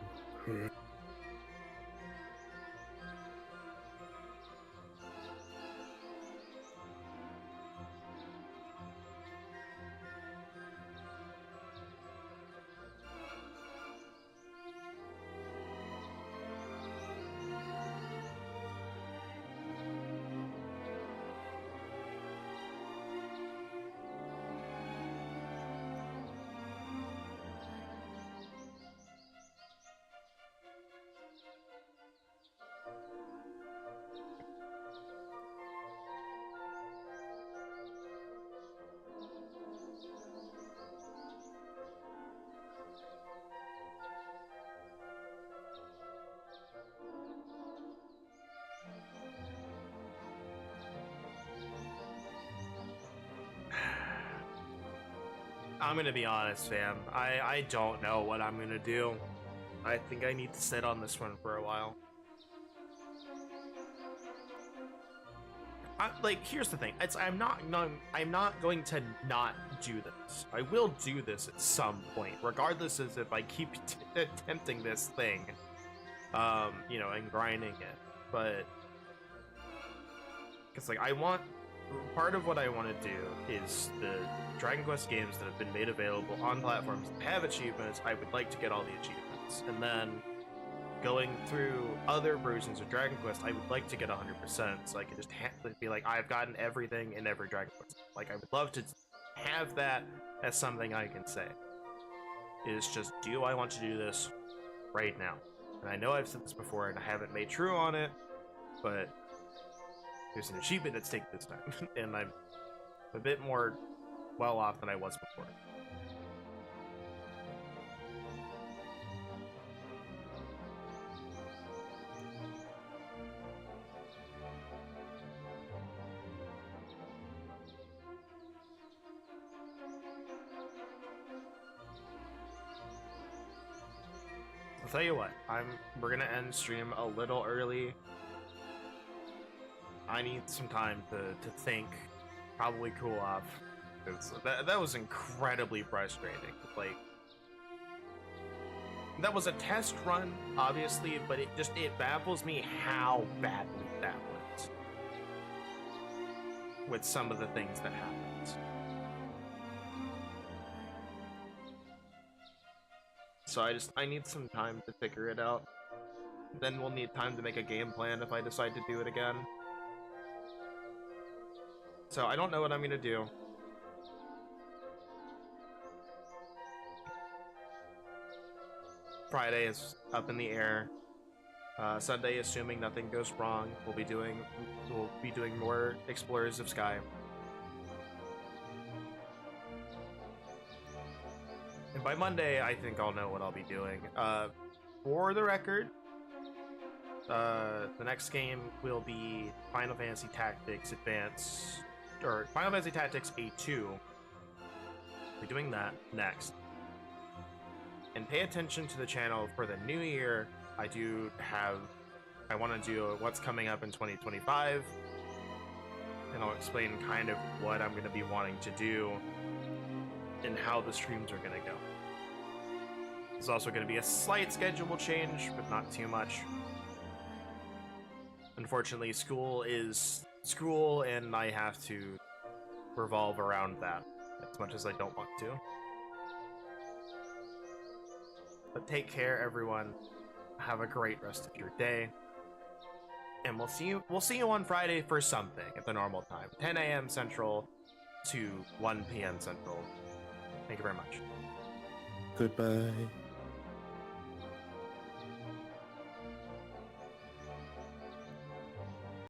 I'm gonna be honest, fam. I don't know what I'm gonna do. I think I need to sit on this one for a while. Like, here's the thing. I'm not going to not do this. I will do this at some point, regardless as if I keep attempting this thing, you know, and grinding it. But because like part of what I want to do is the Dragon Quest games that have been made available on platforms that have achievements. I would like to get all the achievements, and then going through other versions of Dragon Quest, I would like to get 100%, so I can just be like, I've gotten everything in every Dragon Quest. Like, I would love to have that as something I can say. Is just, do I want to do this right now? And I know I've said this before, and I haven't made true on it, but there's an achievement at stake this time, and I'm a bit more well off than I was before. I'll tell you what, we're gonna end stream a little early. I need some time to think, probably cool off. That was incredibly frustrating. Like, that was a test run, obviously, but it baffles me how badly that went with some of the things that happened. So I need some time to figure it out. Then we'll need time to make a game plan if I decide to do it again. So I don't know what I'm gonna do. Friday is up in the air. Sunday, assuming nothing goes wrong, we'll be doing more Explorers of Sky. And by Monday, I think I'll know what I'll be doing. For the record, the next game will be Final Fantasy Tactics Advance, or Final Fantasy Tactics A2. We're doing that next. And pay attention to the channel for the new year. I want to do what's coming up in 2025, and I'll explain kind of what I'm going to be wanting to do and how the streams are going to go. There's also going to be a slight schedule change, but not too much. Unfortunately, school is school, and I have to revolve around that as much as I don't want to. But take care, everyone. Have a great rest of your day. And we'll see you on Friday for something at the normal time. 10 a.m. Central to 1 p.m. Central. Thank you very much. Goodbye.